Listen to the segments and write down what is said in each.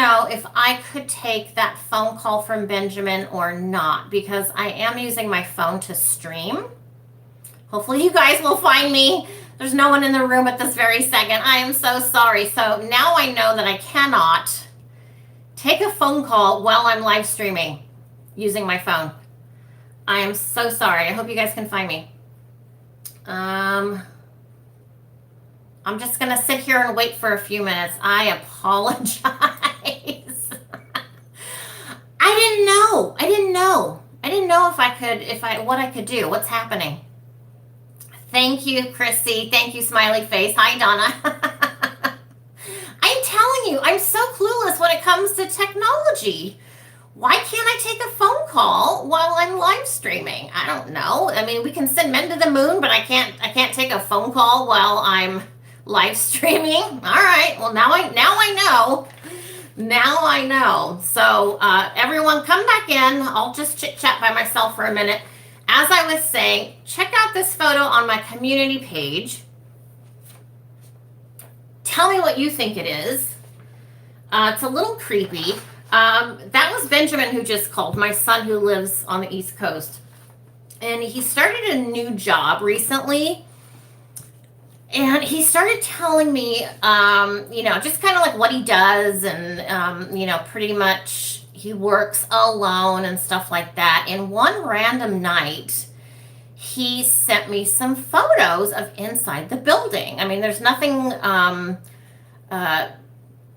know if I could take that phone call from Benjamin or not, because I am using my phone to stream. Hopefully you guys will find me. There's no one in the room at this very second. I am so sorry. So now I know that I cannot take a phone call while I'm live streaming using my phone. I am so sorry. I hope you guys can find me. I'm just going to sit here and wait for a few minutes. I apologize. I didn't know. I didn't know what I could do. What's happening? Thank you, Chrissy. Thank you, smiley face. Hi, Donna. I'm telling you, I'm so clueless when it comes to technology. Why can't I take a phone call while I'm live streaming? I don't know. I mean, we can send men to the moon, but I can't take a phone call while I'm live streaming. All right. Well, now I know. Now I know. So everyone come back in. I'll just chit chat by myself for a minute. As I was saying, check out this photo on my community page. Tell me what you think it is. It's a little creepy. That was Benjamin who just called, my son who lives on the East Coast. And he started a new job recently. And he started telling me, just kind of like what he does and, pretty much he works alone and stuff like that. And one random night, he sent me some photos of inside the building. I mean, there's nothing,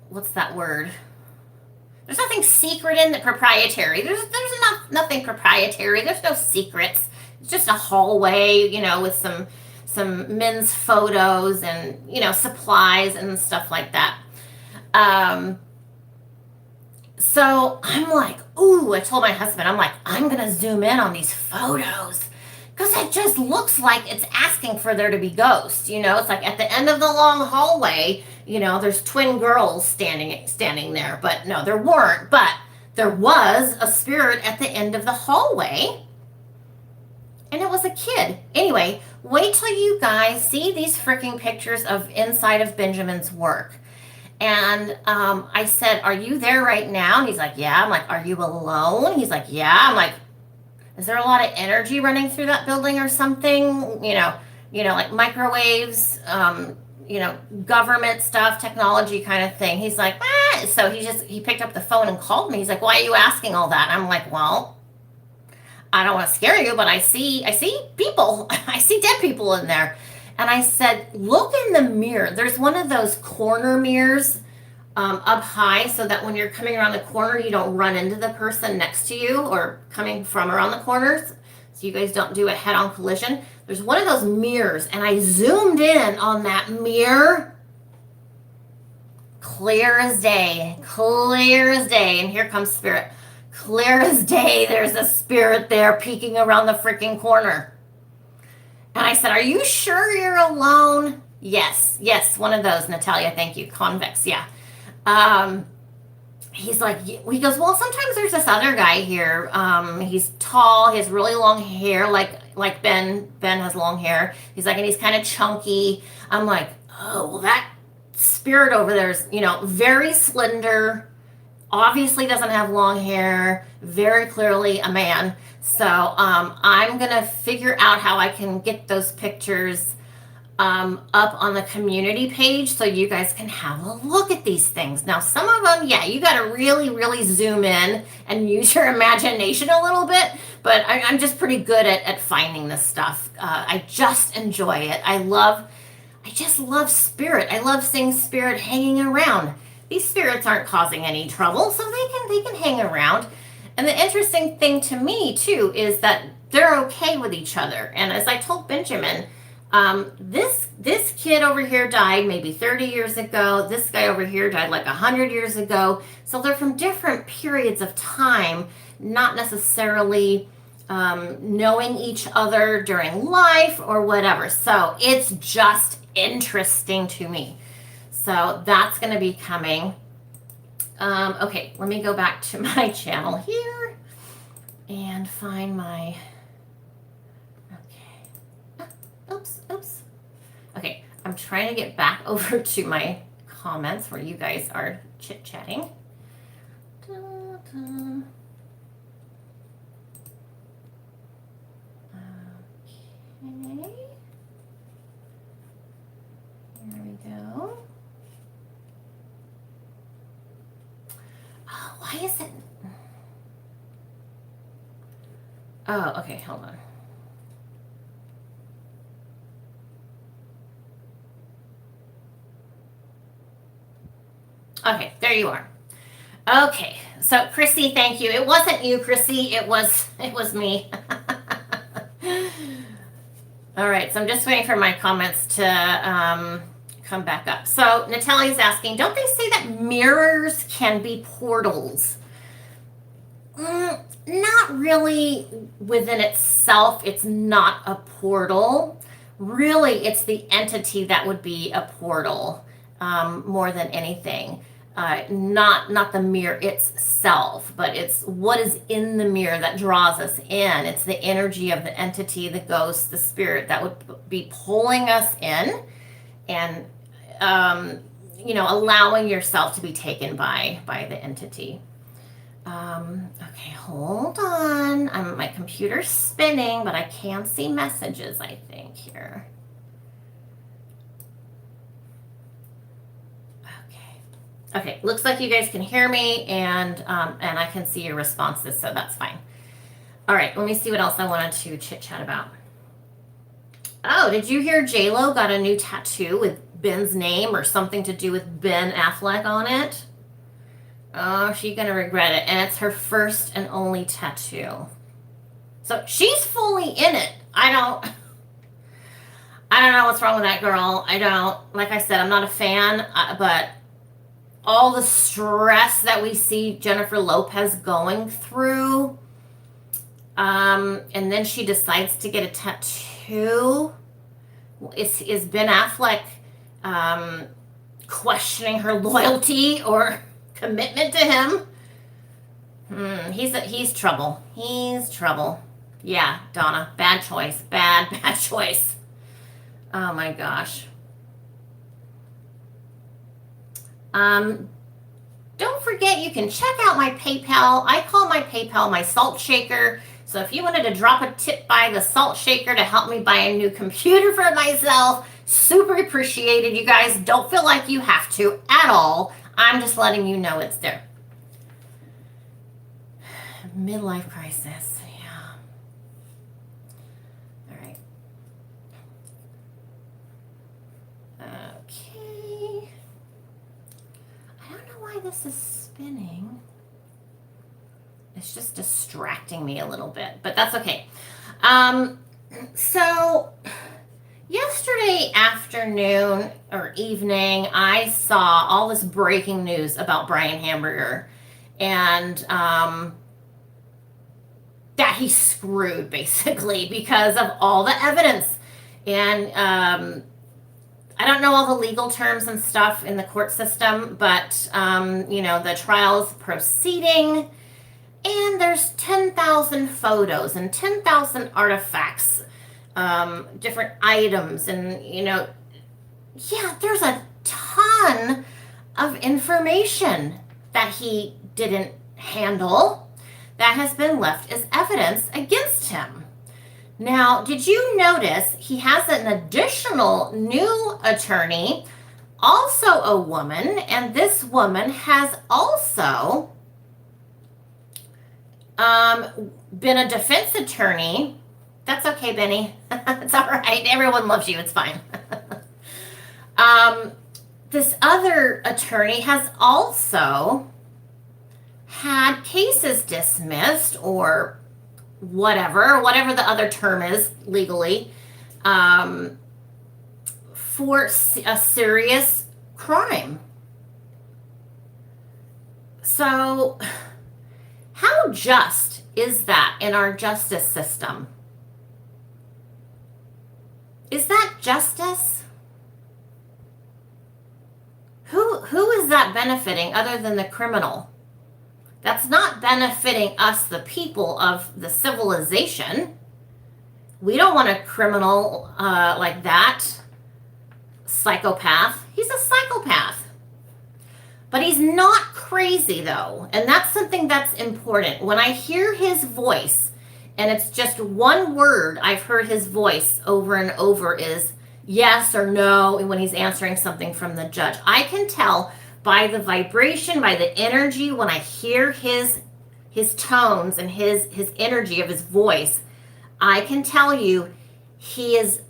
what's that word? There's nothing secret in the proprietary. There's nothing proprietary. There's no secrets. It's just a hallway, with some men's photos and, supplies and stuff like that. So I'm like, ooh, I told my husband, I'm like, I'm going to zoom in on these photos because it just looks like it's asking for there to be ghosts. It's like at the end of the long hallway, there's twin girls standing there, but no, there weren't, but there was a spirit at the end of the hallway and it was a kid. Anyway, wait till you guys see these freaking pictures of inside of Benjamin's work. And I said, are you there right now? And he's like, yeah. I'm like, are you alone? He's like, yeah. I'm like, is there a lot of energy running through that building or something? Like microwaves, government stuff, technology kind of thing. He's like, ah. So he picked up the phone and called me. He's like, why are you asking all that? I'm like, well, I don't want to scare you, but I see people. I see dead people in there. And I said, look in the mirror. There's one of those corner mirrors up high so that when you're coming around the corner, you don't run into the person next to you or coming from around the corners. So you guys don't do a head-on collision. There's one of those mirrors, and I zoomed in on that mirror. Clear as day. And here comes spirit. Clear as day. There's a spirit there peeking around the freaking corner. And I said, are you sure you're alone? Yes, one of those, Natalia, thank you. Convex, yeah. He goes, well, sometimes there's this other guy here. He's tall, he has really long hair, like Ben. Ben has long hair. He's like, and he's kind of chunky. I'm like, oh, well, that spirit over there is, very slender, obviously doesn't have long hair, very clearly a man. So I'm going to figure out how I can get those pictures up on the community page so you guys can have a look at these things. Now, some of them, yeah, you got to really, really zoom in and use your imagination a little bit. But I'm just pretty good at finding this stuff. I just enjoy it. I just love spirit. I love seeing spirit hanging around. These spirits aren't causing any trouble, so they can hang around. And the interesting thing to me, too, is that they're okay with each other. And as I told Benjamin, this kid over here died maybe 30 years ago. This guy over here died like 100 years ago. So they're from different periods of time, not necessarily knowing each other during life or whatever. So it's just interesting to me. So that's going to be coming. Okay, let me go back to my channel here and find my, okay, oops. Okay, I'm trying to get back over to my comments where you guys are chit-chatting. Okay. Here we go. Oh, why is it? Oh, okay, hold on. Okay, there you are. Okay, so Chrissy, thank you. It wasn't you, Chrissy. It was me. All right, so I'm just waiting for my comments to come back up. So Natalia's asking, don't they say that mirrors can be portals? Not really within itself. It's not a portal. Really, it's the entity that would be a portal more than anything. Not the mirror itself, but it's what is in the mirror that draws us in. It's the energy of the entity, the ghost, the spirit that would be pulling us in, and allowing yourself to be taken by the entity. Okay, hold on. My computer's spinning, but I can see messages, I think, here. Okay, looks like you guys can hear me, and I can see your responses, so that's fine. All right, let me see what else I wanted to chit-chat about. Oh, did you hear J-Lo got a new tattoo with Ben's name or something to do with Ben Affleck on it? Oh, she's going to regret it, and it's her first and only tattoo. So she's fully in it. I don't know what's wrong with that girl. Like I said, I'm not a fan, but all the stress that we see Jennifer Lopez going through, and then she decides to get a tattoo. Is Ben Affleck questioning her loyalty or commitment to him? He's trouble. He's trouble. Yeah, Donna, bad choice. Bad choice. Oh my gosh. Don't forget, you can check out my PayPal. I call my PayPal my salt shaker. So if you wanted to drop a tip by the salt shaker to help me buy a new computer for myself, super appreciated. You guys don't feel like you have to at all. I'm just letting you know it's there. Midlife crisis. Yeah. All right. Okay. I don't know why this is spinning. It's just distracting me a little bit, but that's okay. So yesterday afternoon or evening, I saw all this breaking news about Brian Hamburger, and that he's screwed basically because of all the evidence. And I don't know all the legal terms and stuff in the court system, but the trial's proceeding, and there's 10,000 photos and 10,000 artifacts, different items, and there's a ton of information that he didn't handle that has been left as evidence against him. Now, did you notice he has an additional new attorney, also a woman, and this woman has also been a defense attorney. That's okay, Benny. It's all right. Everyone loves you. It's fine. This other attorney has also had cases dismissed or whatever the other term is legally, for a serious crime. So how just is that in our justice system? Is that justice? Who is that benefiting other than the criminal? That's not benefiting us, the people of the civilization. We don't want a criminal like that. Psychopath. He's a psychopath. But he's not crazy, though. And that's something that's important. When I hear his voice, and it's just one word I've heard his voice over and over is yes or no when he's answering something from the judge. I can tell by the vibration, by the energy, when I hear his tones and his energy of his voice, I can tell you he's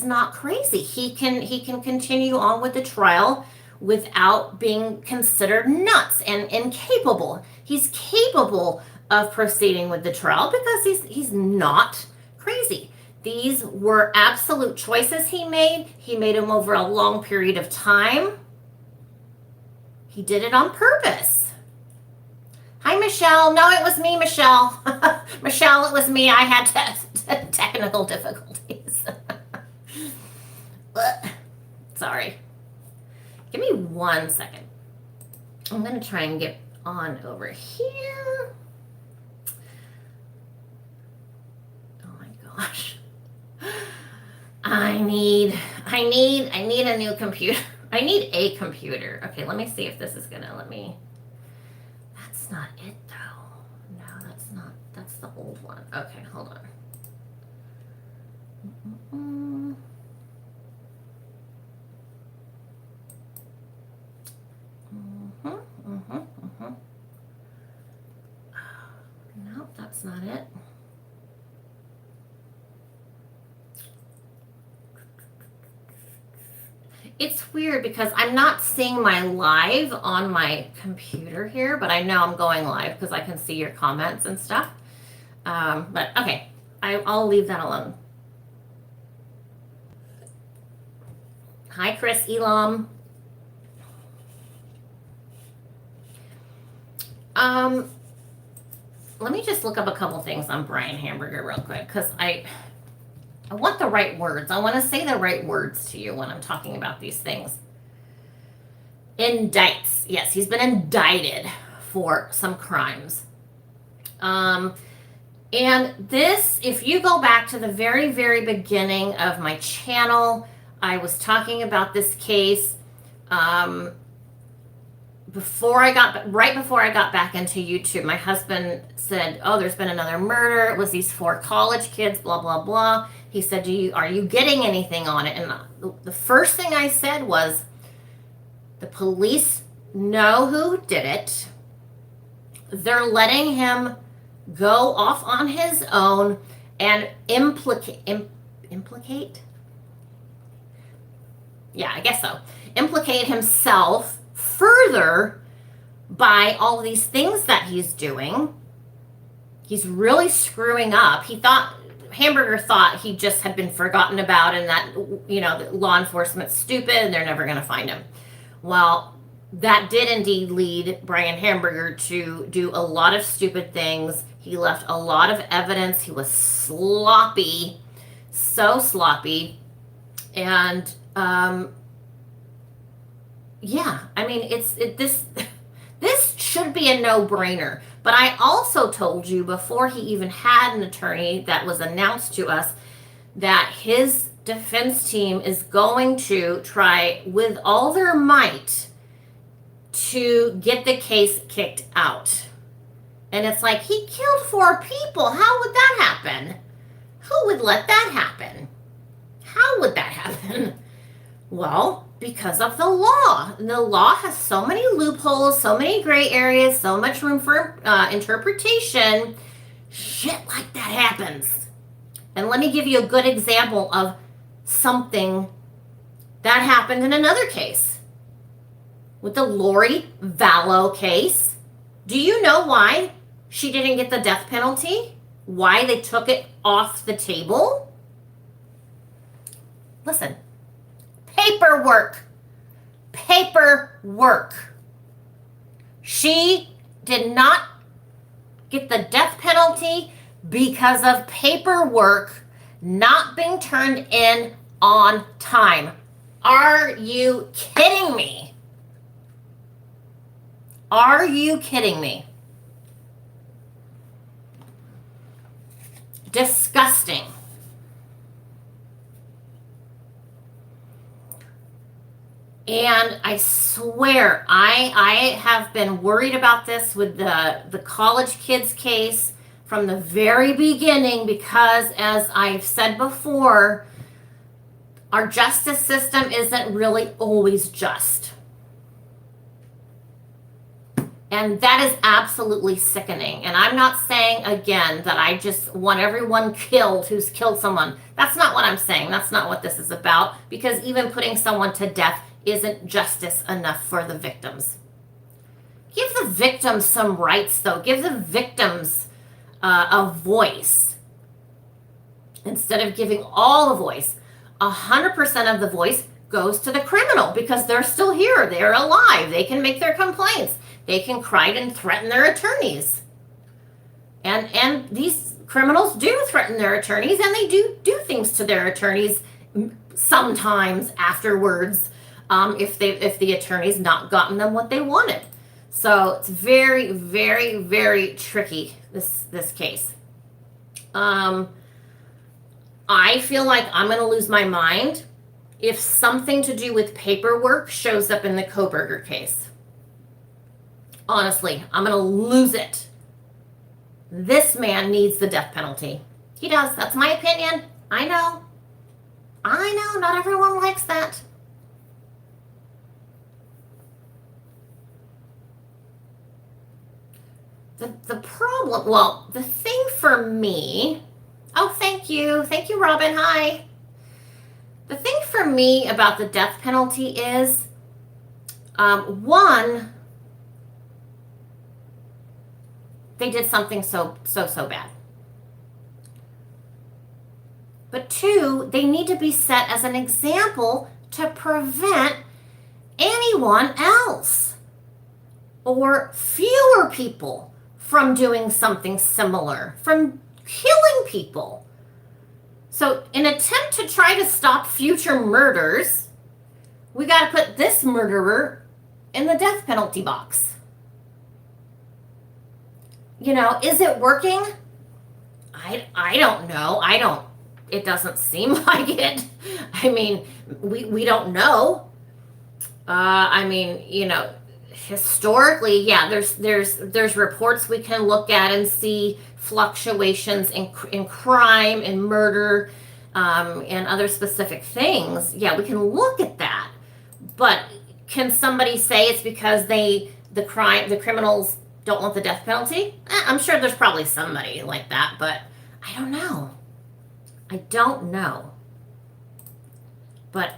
not crazy. He can continue on with the trial without being considered nuts and incapable. He's capable of proceeding with the trial because he's not crazy. These were absolute choices he made. He made them over a long period of time. He did it on purpose. Hi, Michelle. No, it was me, Michelle. Michelle, it was me. I had technical difficulties. Sorry. Give me 1 second. I'm going to try and get on over here. Oh my gosh. I need a new computer. I need a computer. Okay, let me see if this is going to let me. That's not it though. No, that's not. That's the old one. Okay, hold on. Nope, that's not it. It's weird because I'm not seeing my live on my computer here, but I know I'm going live because I can see your comments and stuff. But okay, I'll leave that alone. Hi, Chris Elam. Let me just look up a couple things on Brian Hamburger real quick because I want the right words. I want to say the right words to you when I'm talking about these things. Indicts. Yes, he's been indicted for some crimes. And this, if you go back to the very, very beginning of my channel, I was talking about this case right before I got back into YouTube. My husband said, oh, there's been another murder. It was these 4 college kids, blah, blah, blah. He said, are you getting anything on it? And the first thing I said was, the police know who did it. They're letting him go off on his own and implicate? Yeah, I guess so. Implicate himself further by all these things that he's doing. He's really screwing up. Hamburger thought he just had been forgotten about and that, that law enforcement's stupid and they're never going to find him. Well, that did indeed lead Brian Hamburger to do a lot of stupid things. He left a lot of evidence. He was sloppy, so sloppy. And, yeah, I mean, this should be a no-brainer. But I also told you before he even had an attorney that was announced to us that his defense team is going to try with all their might to get the case kicked out. And it's like, he killed 4 people. How would that happen? Who would let that happen? How would that happen? Well, because of the law. The law has so many loopholes, so many gray areas, so much room for interpretation. Shit like that happens. And let me give you a good example of something that happened in another case. With the Lori Vallow case. Do you know why she didn't get the death penalty? Why they took it off the table? Listen. Paperwork. She did not get the death penalty because of paperwork not being turned in on time. Are you kidding me? Are you kidding me? Disgusting. And I swear, I have been worried about this with the college kids case from the very beginning because, as I've said before, our justice system isn't really always just. And that is absolutely sickening. And I'm not saying, again, that I just want everyone killed who's killed someone. That's not what I'm saying. That's not what this is about. Because even putting someone to death isn't justice enough for the victims. Give the victims some rights, though. Give the victims a voice. Instead of giving all the voice, 100% of the voice goes to the criminal because they're still here. They're alive. They can make their complaints. They can cry and threaten their attorneys. And these criminals do threaten their attorneys, and they do things to their attorneys sometimes afterwards if the attorney's not gotten them what they wanted. So it's very, very, very tricky, this case. I feel like I'm going to lose my mind if something to do with paperwork shows up in the Kohberger case. Honestly, I'm going to lose it. This man needs the death penalty. He does. That's my opinion. I know. Not everyone likes that. The problem, well, the thing for me, oh, thank you, Robin, hi. The thing for me about the death penalty is, one, they did something so bad. But two, they need to be set as an example to prevent anyone else or fewer people from doing something similar, from killing people. So in an attempt to try to stop future murders, we got to put this murderer in the death penalty box. You know, is it working? I don't know. It doesn't seem like it. I mean, we don't know. I mean, you know, historically, yeah, there's reports we can look at and see fluctuations in crime and murder and other specific things. Yeah, we can look at that. But can somebody say it's because the criminals don't want the death penalty? I'm sure there's probably somebody like that, but I don't know. But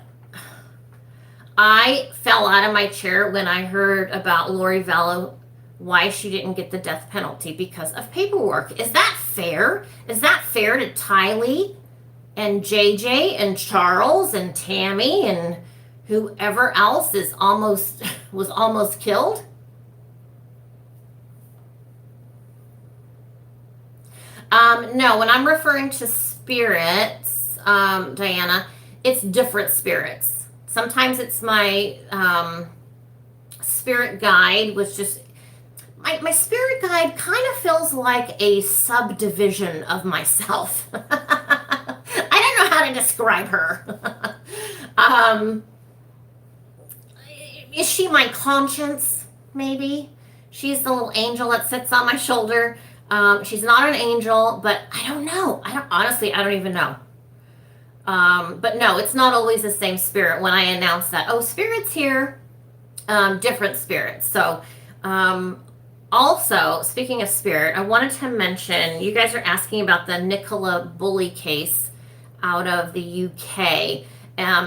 I fell out of my chair when I heard about Lori Vallow, why she didn't get the death penalty because of paperwork. Is that fair? Is that fair to Tylee and JJ and Charles and Tammy and whoever else was almost killed? No, when I'm referring to spirits, Diana, it's different spirits. Sometimes it's my spirit guide, which just my spirit guide kind of feels like a subdivision of myself. I don't know how to describe her. Is she my conscience? Maybe. She's the little angel that sits on my shoulder. She's not an angel, but I don't know. I don't even know. But no, it's not always the same spirit when I announce that, oh, spirit's here, different spirits. So, also, speaking of spirit, I wanted to mention, you guys are asking about the Nicola Bulley case out of the UK.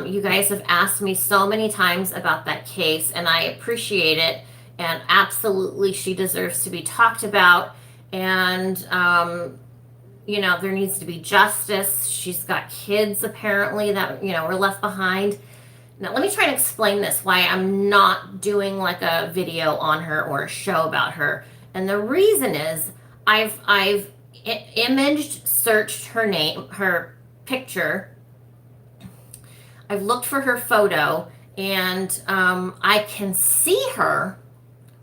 You guys have asked me so many times about that case, and I appreciate it. And absolutely, she deserves to be talked about. And, you know, there needs to be justice. She's got kids, apparently, that, you know, were left behind. Now, let me try to explain this, why I'm not doing like a video on her or a show about her. And the reason is I've imaged searched her name, her picture. I've looked for her photo, and I can see her,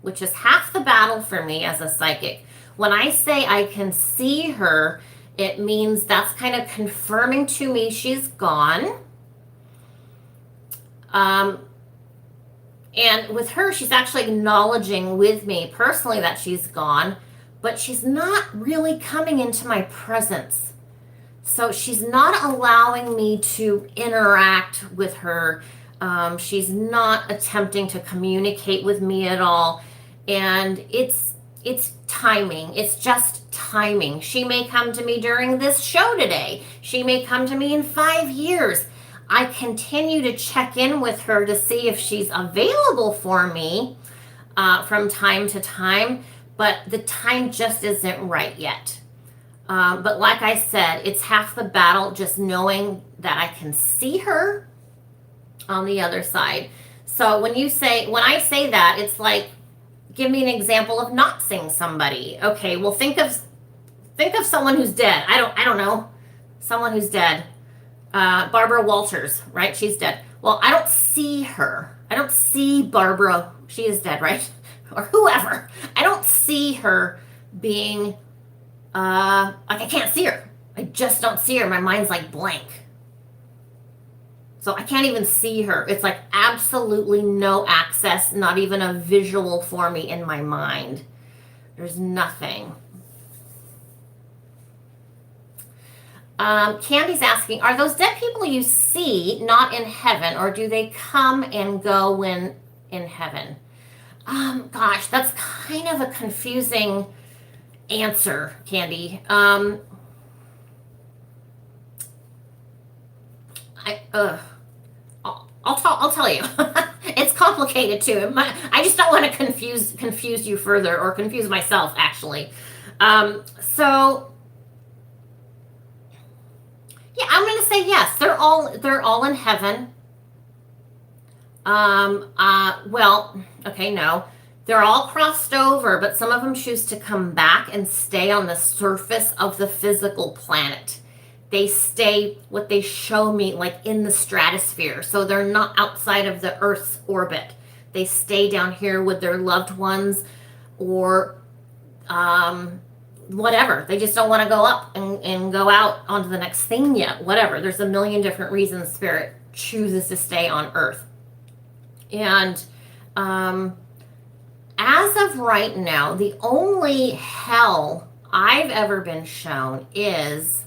which is half the battle for me as a psychic. When I say I can see her, it means that's kind of confirming to me she's gone. And with her, she's actually acknowledging with me personally that she's gone, but she's not really coming into my presence. So she's not allowing me to interact with her. She's not attempting to communicate with me at all. And it's timing. It's just timing. She may come to me during this show today. She may come to me in 5 years. I continue to check in with her to see if she's available for me from time to time, but the time just isn't right yet. But like I said, it's half the battle just knowing that I can see her on the other side. So when I say that, it's like, give me an example of not seeing somebody. Okay, well think of someone who's dead. I don't know. Someone who's dead. Barbara Walters, right? She's dead. Well, I don't see her. I don't see Barbara. She is dead, right? Or whoever. I don't see her being, like I can't see her. I just don't see her. My mind's like blank. So I can't even see her. It's like absolutely no access, not even a visual for me in my mind. There's nothing. Candy's asking, are those dead people you see not in heaven, or do they come and go when in heaven? Gosh, that's kind of a confusing answer, Candy. I'll tell you. It's complicated too. I just don't want to confuse you further, or confuse myself actually. So yeah, I'm going to say yes. They're all in heaven. Well, okay, no. They're all crossed over, but some of them choose to come back and stay on the surface of the physical planet. They stay, what they show me, like in the stratosphere. So they're not outside of the Earth's orbit. They stay down here with their loved ones, or whatever. They just don't want to go up and go out onto the next thing yet. Whatever. There's a million different reasons Spirit chooses to stay on Earth. And as of right now, the only hell I've ever been shown is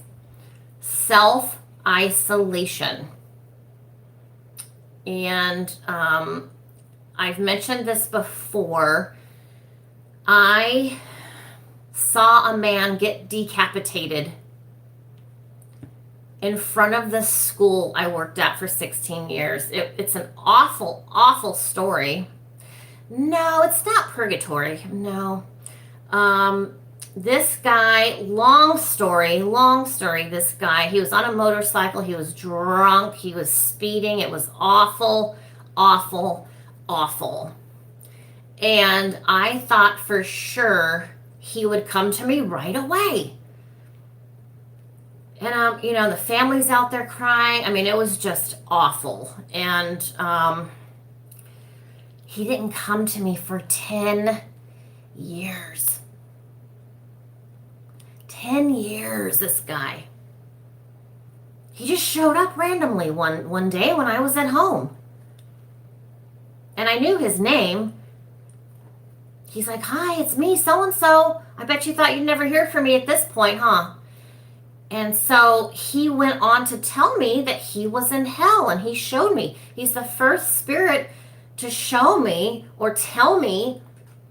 self-isolation. And I've mentioned this before. I saw a man get decapitated in front of the school I worked at for 16 years. It's an awful, awful story. No, it's not purgatory. No. This guy, long story, this guy, he was on a motorcycle, he was drunk, he was speeding, it was awful, awful, awful. And I thought for sure he would come to me right away. And, the family's out there crying. I mean, it was just awful. And he didn't come to me for 10 years. 10 years, this guy. He just showed up randomly one day when I was at home. And I knew his name. He's like, hi, it's me, so-and-so. I bet you thought you'd never hear from me at this point, huh? And so he went on to tell me that he was in hell, and he showed me. He's the first spirit to show me or tell me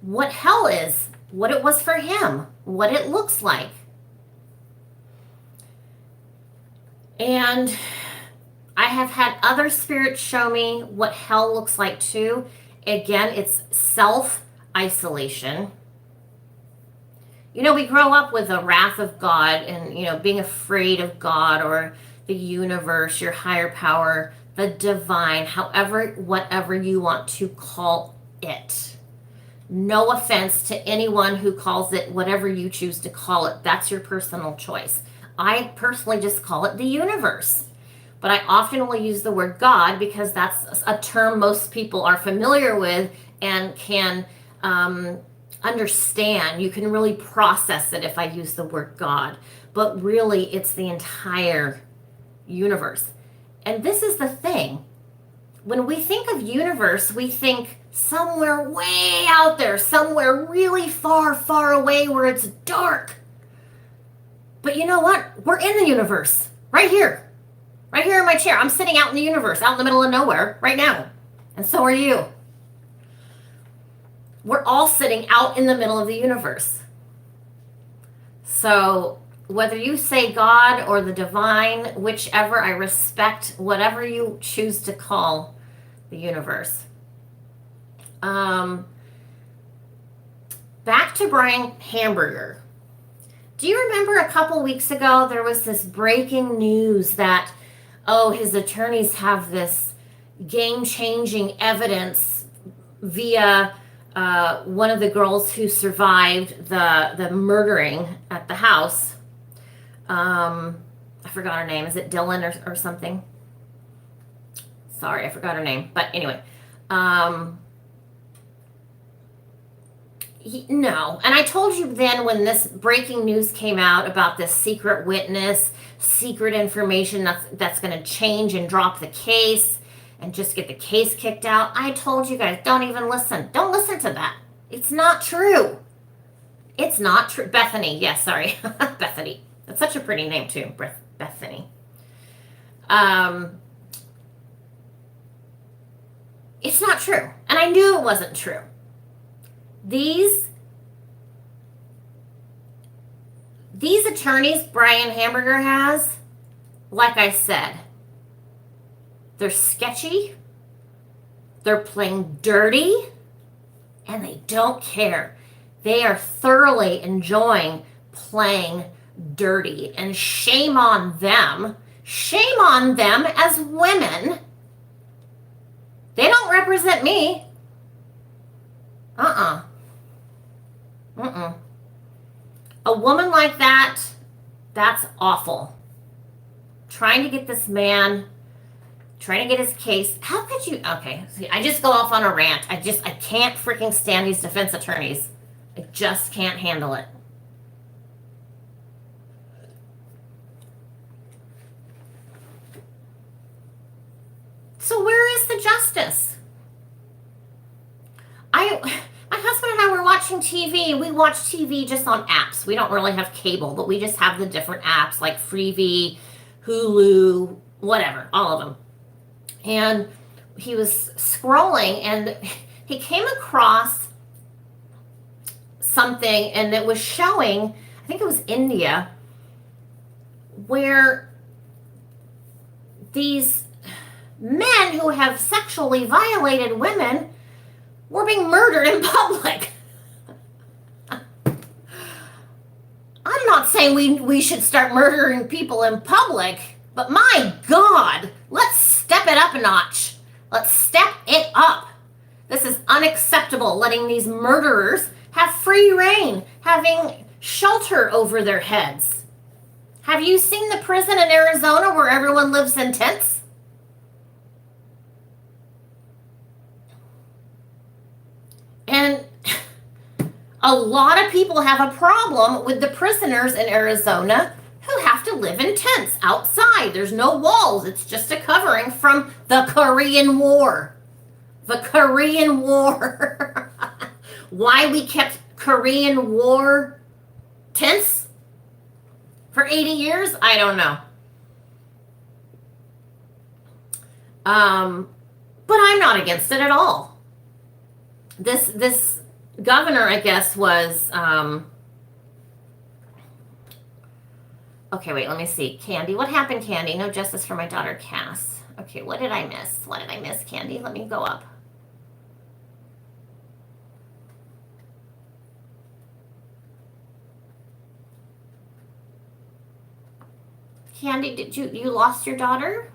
what hell is, what it was for him, what it looks like. And I have had other spirits show me what hell looks like too. Again, it's self-isolation. We grow up with the wrath of God and, being afraid of God or the universe, your higher power, the divine, whatever you want to call it. No offense to anyone who calls it whatever you choose to call it. That's your personal choice. I personally just call it the universe. But I often will use the word God because that's a term most people are familiar with and can understand. You can really process it if I use the word God. But really, it's the entire universe. And this is the thing. when we think of universe, we think somewhere way out there, somewhere really far, far away where it's dark. But you know what? We're in the universe, right here. Right here in my chair. I'm sitting out in the universe, out in the middle of nowhere, right now. And so are you. We're all sitting out in the middle of the universe. So whether you say God or the divine, whichever, I respect whatever you choose to call the universe. Back to Brian Hamburger. Do you remember a couple weeks ago there was this breaking news that, his attorneys have this game-changing evidence via one of the girls who survived the murdering at the house. I forgot her name. Is it Dylan or something? Sorry, I forgot her name. But anyway, no. And I told you then when this breaking news came out about this secret witness, secret information that's going to change and drop the case and just get the case kicked out. I told you guys, don't even listen. Don't listen to that. It's not true. It's not true. Bethany. Yes, sorry. Bethany. That's such a pretty name too. Bethany. It's not true. And I knew it wasn't true. These attorneys Brian Hamburger has, like I said, they're sketchy, they're playing dirty, and they don't care. They are thoroughly enjoying playing dirty, and shame on them. Shame on them as women. They don't represent me. A woman like that, that's awful. Trying to get this man, trying to get his case. How could you? Okay, see, I just go off on a rant. I can't freaking stand these defense attorneys. I just can't handle it. So where is the justice? My husband and I were watching TV. We watch TV just on apps. We don't really have cable, but we just have the different apps like Freevee, Hulu, whatever, all of them. And he was scrolling and he came across something, and it was showing, I think it was India, where these men who have sexually violated women were being murdered in public. I'm not saying we should start murdering people in public, but my God, let's step it up a notch. Let's step it up. This is unacceptable, letting these murderers have free reign, having shelter over their heads. Have you seen the prison in Arizona where everyone lives in tents? And a lot of people have a problem with the prisoners in Arizona who have to live in tents outside. There's no walls. It's just a covering from the Korean War. The Korean War. Why we kept Korean War tents for 80 years? I don't know. But I'm not against it at all. This governor, I guess, was okay, wait, let me see. Candy, what happened, Candy? No justice for my daughter, Cass. Okay, what did I miss? What did I miss, Candy? Let me go up. Candy, did you lost your daughter?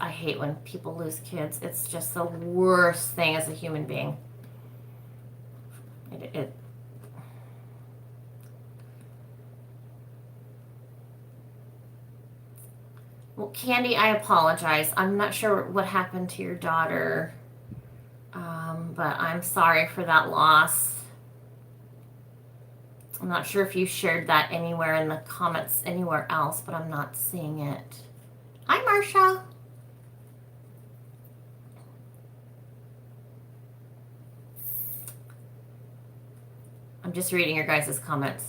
I hate when people lose kids. It's just the worst thing as a human being. Well, Candy, I apologize. I'm not sure what happened to your daughter, but I'm sorry for that loss. I'm not sure if you shared that anywhere in the comments anywhere else, but I'm not seeing it. Hi, Marsha. I'm just reading your guys' comments.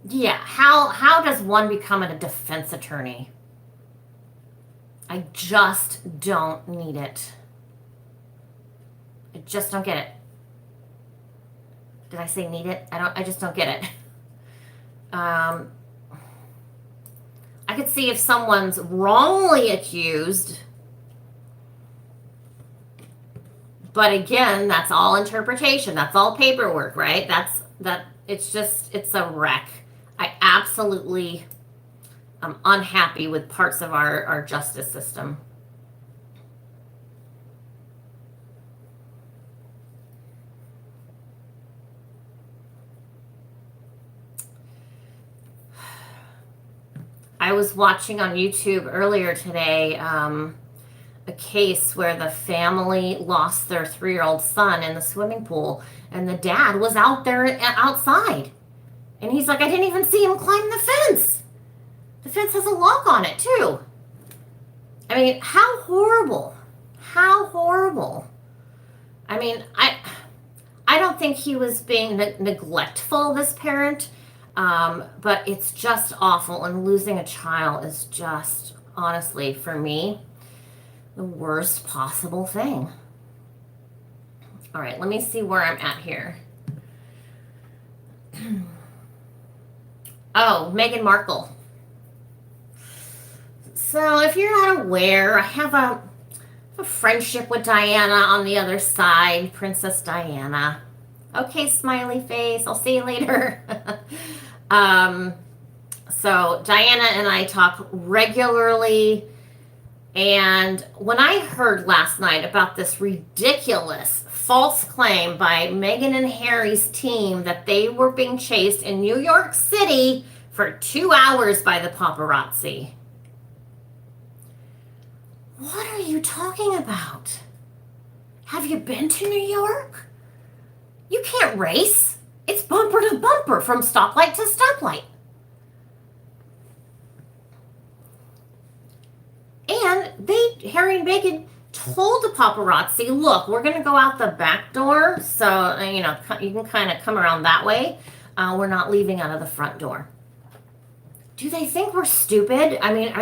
Yeah, how does one become a defense attorney? I just don't need it. I just don't get it. Did I say need it? I just don't get it. I could see if someone's wrongly accused, but again, that's all interpretation. That's all paperwork, right? It's a wreck. I absolutely am unhappy with parts of our justice system. I was watching on YouTube earlier today a case where the family lost their 3-year-old son in the swimming pool, and the dad was out there outside. And he's like, I didn't even see him climb the fence. The fence has a lock on it, too. I mean, how horrible. How horrible. I mean, I don't think he was being neglectful, this parent, but it's just awful. And losing a child is just, honestly, for me, the worst possible thing. All right, let me see where I'm at here. Oh, Meghan Markle. So if you're not aware, I have a friendship with Diana on the other side, Princess Diana. Okay, smiley face. I'll see you later. So Diana and I talk regularly. And when I heard last night about this ridiculous false claim by Meghan and Harry's team that they were being chased in New York City for 2 hours by the paparazzi. What are you talking about? Have you been to New York? You can't race. It's bumper to bumper from stoplight to stoplight. And Harry and Meghan told the paparazzi, look, we're going to go out the back door. So, you can kind of come around that way. We're not leaving out of the front door. Do they think we're stupid? I mean,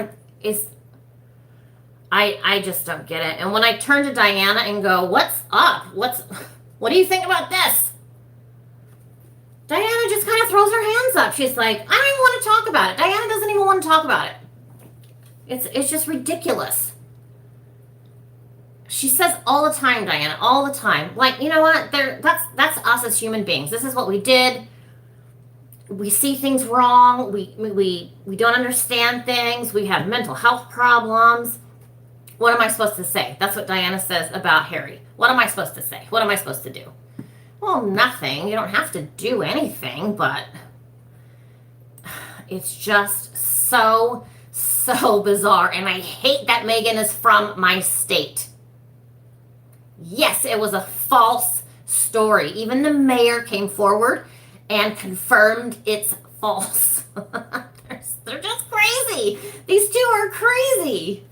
I just don't get it. And when I turn to Diana and go, what's up? What do you think about this? Diana just kind of throws her hands up. She's like, I don't even want to talk about it. Diana doesn't even want to talk about it. It's just ridiculous. She says all the time, Diana, all the time. Like, you know what? That's us as human beings. This is what we did. We see things wrong. We don't understand things. We have mental health problems. What am I supposed to say? That's what Diana says about Harry. What am I supposed to say? What am I supposed to do? Well, nothing. You don't have to do anything, but it's just so bizarre. And I hate that Meghan is from my state. Yes, it was a false story. Even the mayor came forward and confirmed it's false. They're just crazy. These two are crazy.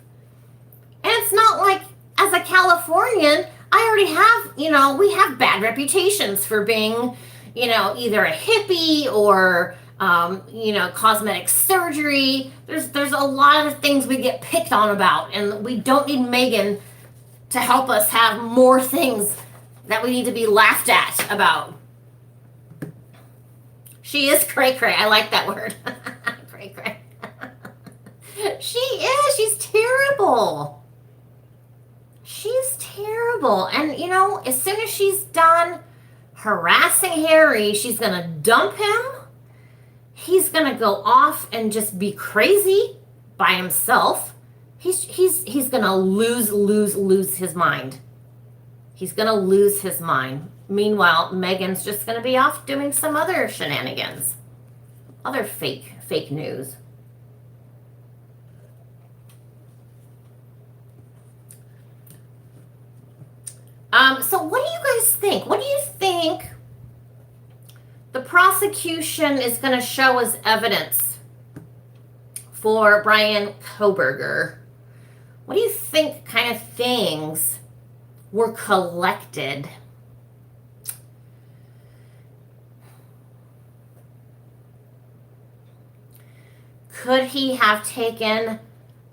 And it's not like, as a Californian, I already have, we have bad reputations for being, either a hippie or, cosmetic surgery. There's a lot of things we get picked on about, and we don't need Meghan to help us have more things that we need to be laughed at about. She is cray-cray. I like that word. Cray-cray. She is. She's terrible. She's terrible. And, as soon as she's done harassing Harry, she's going to dump him. He's going to go off and just be crazy by himself. He's going to lose his mind. He's going to lose his mind. Meanwhile, Megan's just going to be off doing some other shenanigans. Other fake news. So what do you guys think? What do you think the prosecution is going to show as evidence for Brian Kohberger? What do you think kind of things were collected? Could he have taken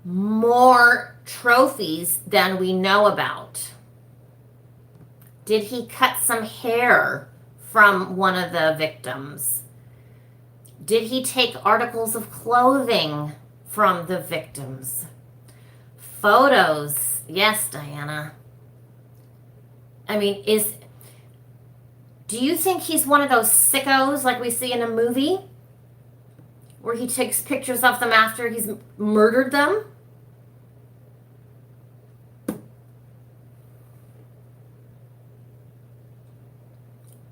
more trophies than we know about? Did he cut some hair from one of the victims? Did he take articles of clothing from the victims? Photos. Yes, Diana. I mean, do you think he's one of those sickos like we see in a movie? Where he takes pictures of them after he's murdered them?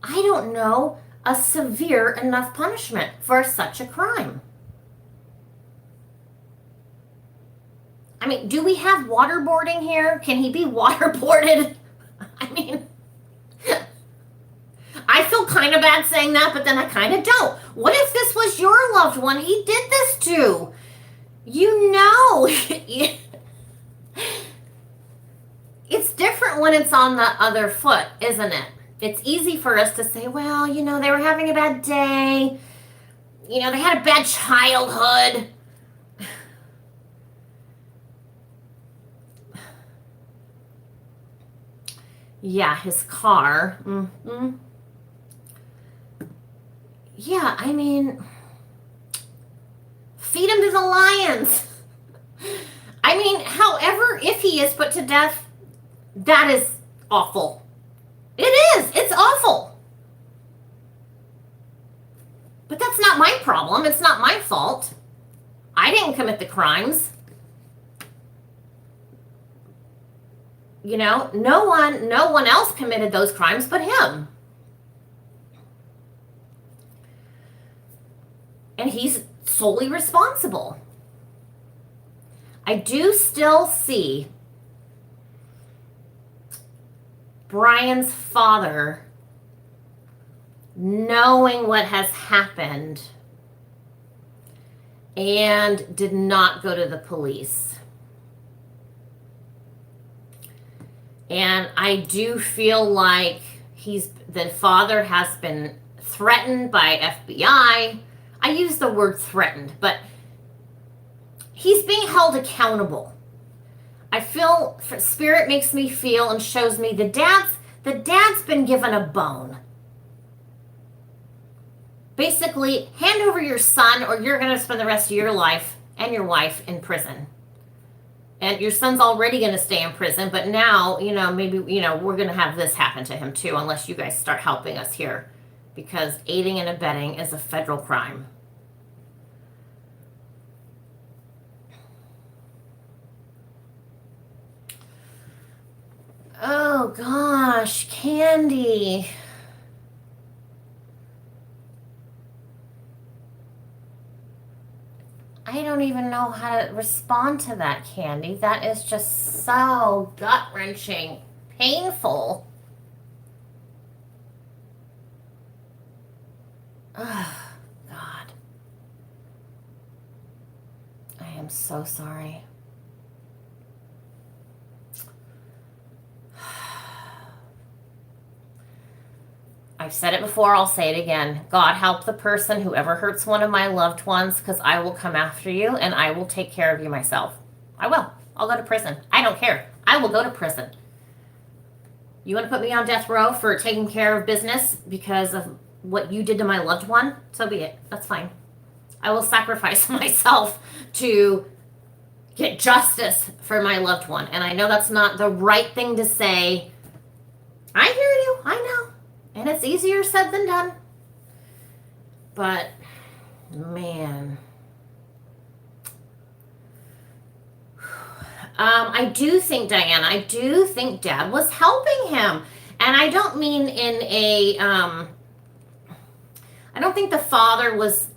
I don't know a severe enough punishment for such a crime. I mean, do we have waterboarding here? Can he be waterboarded? I mean, I feel kind of bad saying that, but then I kind of don't. What if this was your loved one he did this to? You know. It's different when it's on the other foot, isn't it? It's easy for us to say, well, you know, they were having a bad day. You know, they had a bad childhood. Yeah, his car. Mm-hmm. Yeah, I mean, feed him to the lions. I mean, however, if he is put to death, that is awful. It is. It's awful. But that's not my problem. It's not my fault. I didn't commit the crimes. You know, no one else committed those crimes but him. And he's solely responsible. I do still see Brian's father knowing what has happened and did not go to the police. And I do feel like the father has been threatened by FBI. I use the word threatened, but he's being held accountable. I feel, Spirit makes me feel and shows me the dad's been given a bone. Basically, hand over your son or you're going to spend the rest of your life and your wife in prison. And your son's already going to stay in prison, but now, you know, maybe, you know, we're going to have this happen to him too, unless you guys start helping us here. Because aiding and abetting is a federal crime. Oh gosh, Candy. I don't even know how to respond to that, Candy. That is just so gut-wrenching, painful. Oh, God. I am so sorry. I've said it before, I'll say it again. God help the person who ever hurts one of my loved ones, because I will come after you and I will take care of you myself. I will. I'll go to prison. I don't care. I will go to prison. You want to put me on death row for taking care of business because of what you did to my loved one? So be it. That's fine. I will sacrifice myself to get justice for my loved one. And I know that's not the right thing to say. I hear you. I know. And it's easier said than done. But, man. I do think, Diana, I do think Dad was helping him. And I don't mean in a, I don't think the father was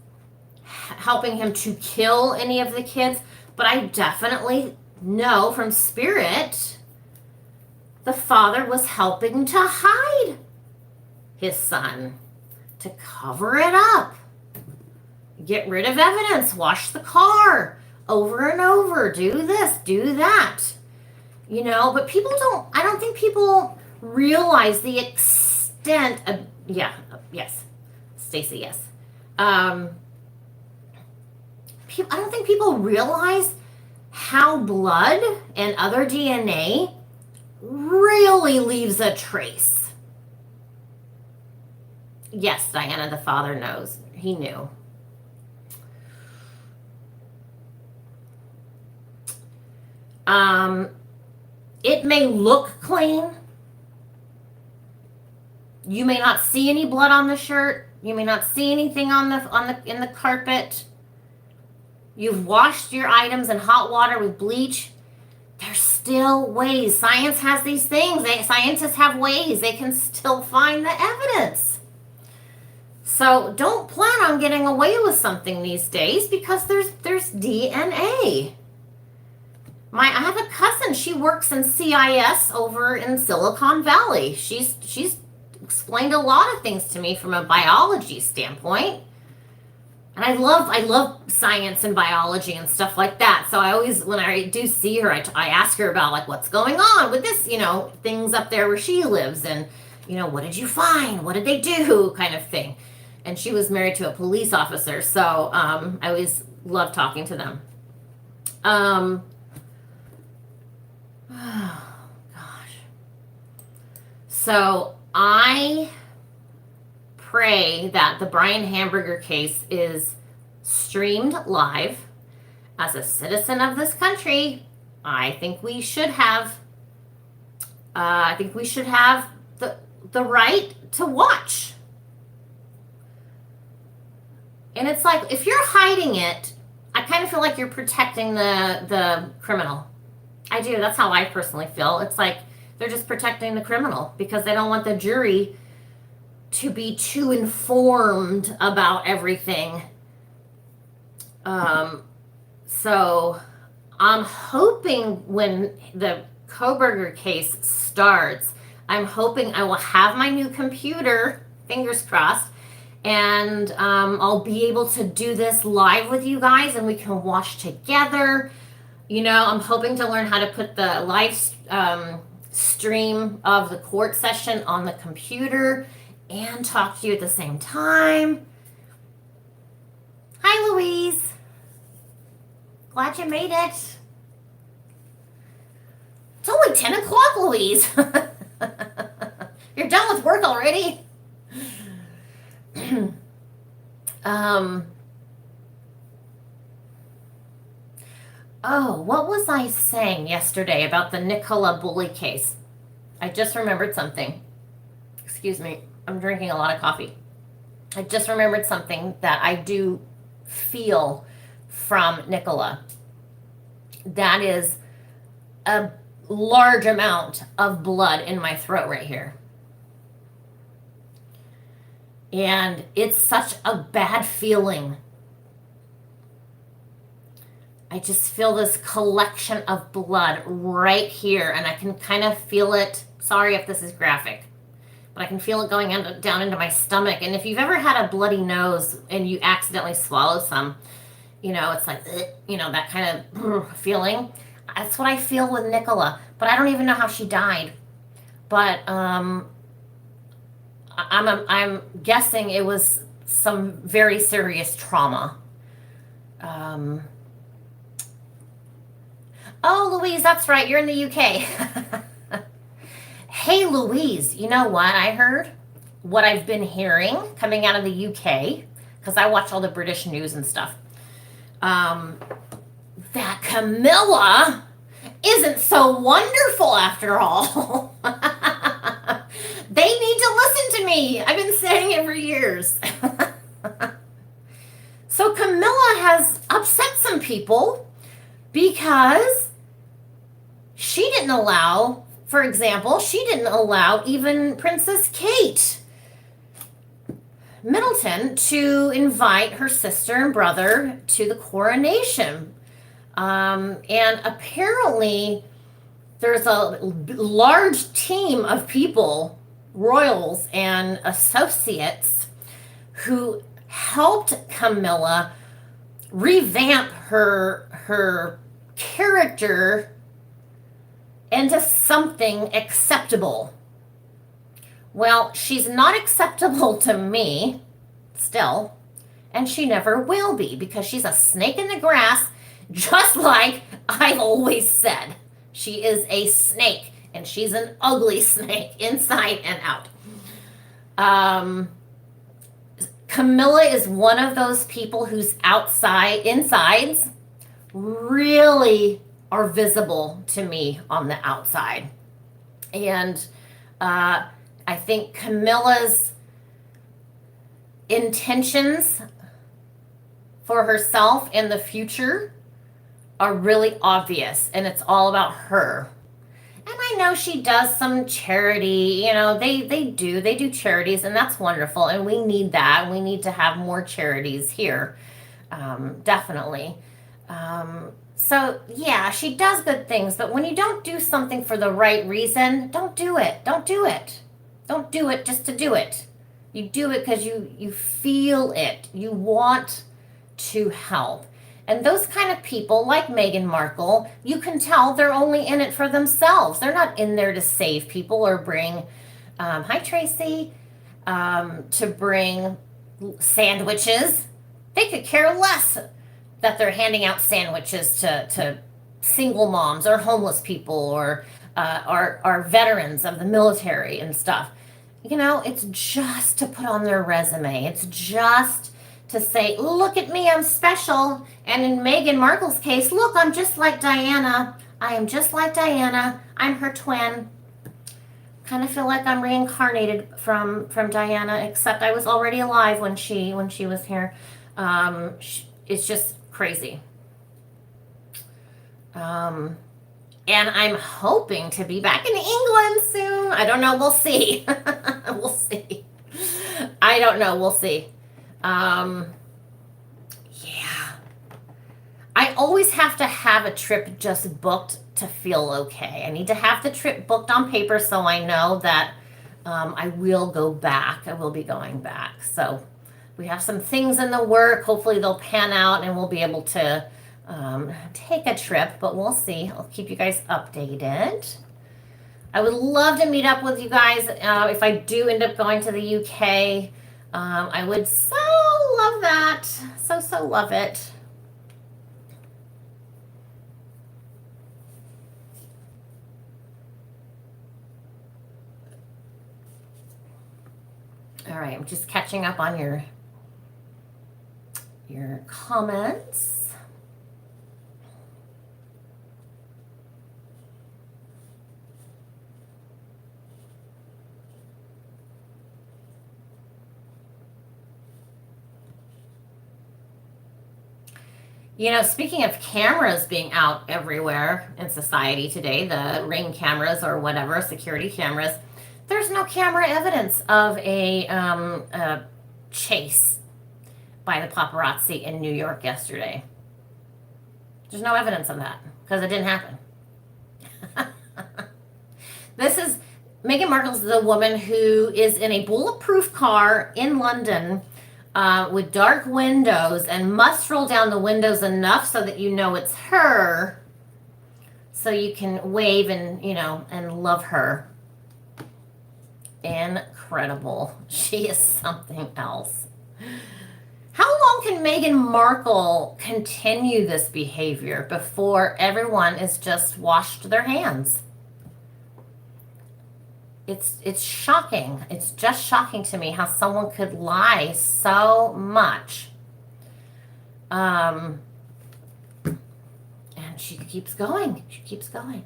helping him to kill any of the kids, but I definitely know from spirit the father was helping to hide his son, to cover it up, get rid of evidence, wash the car over and over, do this, do that. You know, but people don't, I don't think people realize the extent of, yes, Stacy, yes. I don't think people realize how blood and other DNA really leaves a trace. Yes, Diana, the father knows. He knew. It may look clean. You may not see any blood on the shirt. You may not see anything in the carpet. You've washed your items in hot water with bleach. There's still ways. Science has these things. Scientists have ways. They can still find the evidence. So don't plan on getting away with something these days because there's DNA. I have a cousin. She works in CIS over in Silicon Valley. She's explained a lot of things to me from a biology standpoint. And I love science and biology and stuff like that. So I always, when I do see her, I ask her about like what's going on with this, things up there where she lives, and what did you find? What did they do? Kind of thing. And she was married to a police officer, so I always love talking to them. Oh gosh. So I pray that the Brian Hamburger case is streamed live. As a citizen of this country, I think we should have the right to watch. And it's like, if you're hiding it, I kind of feel like you're protecting the criminal. I do. That's how I personally feel. It's like they're just protecting the criminal because they don't want the jury to be too informed about everything. So I'm hoping when the Kohberger case starts, I'm hoping I will have my new computer, fingers crossed, and I'll be able to do this live with you guys and we can watch together. I'm hoping to learn how to put the live stream of the court session on the computer and talk to you at the same time. Hi, Louise. Glad you made it. It's only 10 o'clock, Louise. You're done with work already? Oh, what was I saying yesterday about the Nicola bully case? I just remembered something. Excuse me, I'm drinking a lot of coffee. I just remembered something that I do feel from Nicola. That is a large amount of blood in my throat right here. And it's such a bad feeling. I just feel this collection of blood right here, and I can kind of feel it. Sorry if this is graphic, but I can feel it going down into my stomach. And if you've ever had a bloody nose and you accidentally swallow some, it's like, that kind of feeling. That's what I feel with Nicola, but I don't even know how she died. But I'm guessing it was some very serious trauma. Oh, Louise, that's right. You're in the UK. Hey, Louise, you know what I heard? What I've been hearing coming out of the UK, because I watch all the British news and stuff, that Camilla isn't so wonderful after all. They need to listen to me. I've been saying it for years. So Camilla has upset some people because she didn't allow, for example, she didn't allow even Princess Kate Middleton to invite her sister and brother to the coronation. And apparently, there's a large team of people, royals and associates, who helped Camilla revamp her character into something acceptable. Well, she's not acceptable to me still, and she never will be, because she's a snake in the grass, just like I've always said. She is a snake, and she's an ugly snake inside and out. Camilla is one of those people whose insides really are visible to me on the outside. And I think Camilla's intentions for herself in the future are really obvious, and it's all about her. And I know she does some charity, they do charities, and that's wonderful, and we need that. We need to have more charities here, definitely. So yeah, she does good things, but when you don't do something for the right reason, don't do it. Don't do it. Don't do it just to do it. You do it because you feel it. You want to help. And those kind of people, like Meghan Markle, you can tell they're only in it for themselves. They're not in there to save people or bring, hi Tracy, to bring sandwiches. They could care less that they're handing out sandwiches to single moms or homeless people or are veterans of the military and stuff. It's just to put on their resume. It's just to say, look at me, I'm special. And in Meghan Markle's case, look, I'm just like Diana. I am just like Diana. I'm her twin. Kind of feel like I'm reincarnated from Diana, except I was already alive when she was here. It's just crazy. And I'm hoping to be back in England soon. I don't know. We'll see. We'll see. I don't know. We'll see. Yeah. I always have to have a trip just booked to feel okay. I need to have the trip booked on paper so I know that I will go back. I will be going back. So we have some things in the work. Hopefully they'll pan out and we'll be able to take a trip, but we'll see. I'll keep you guys updated. I would love to meet up with you guys if I do end up going to the UK. I would so love that. So love it. All right, I'm just catching up on your comments. Speaking of cameras being out everywhere in society today, the Ring cameras or whatever, security cameras, there's no camera evidence of a chase by the paparazzi in New York yesterday. There's no evidence of that because it didn't happen. Meghan Markle's the woman who is in a bulletproof car in London with dark windows and must roll down the windows enough so that you know it's her, so you can wave and and love her. Incredible. She is something else. How long can Meghan Markle continue this behavior before everyone is just washed their hands? It's shocking. It's just shocking to me how someone could lie so much. And she keeps going. She keeps going.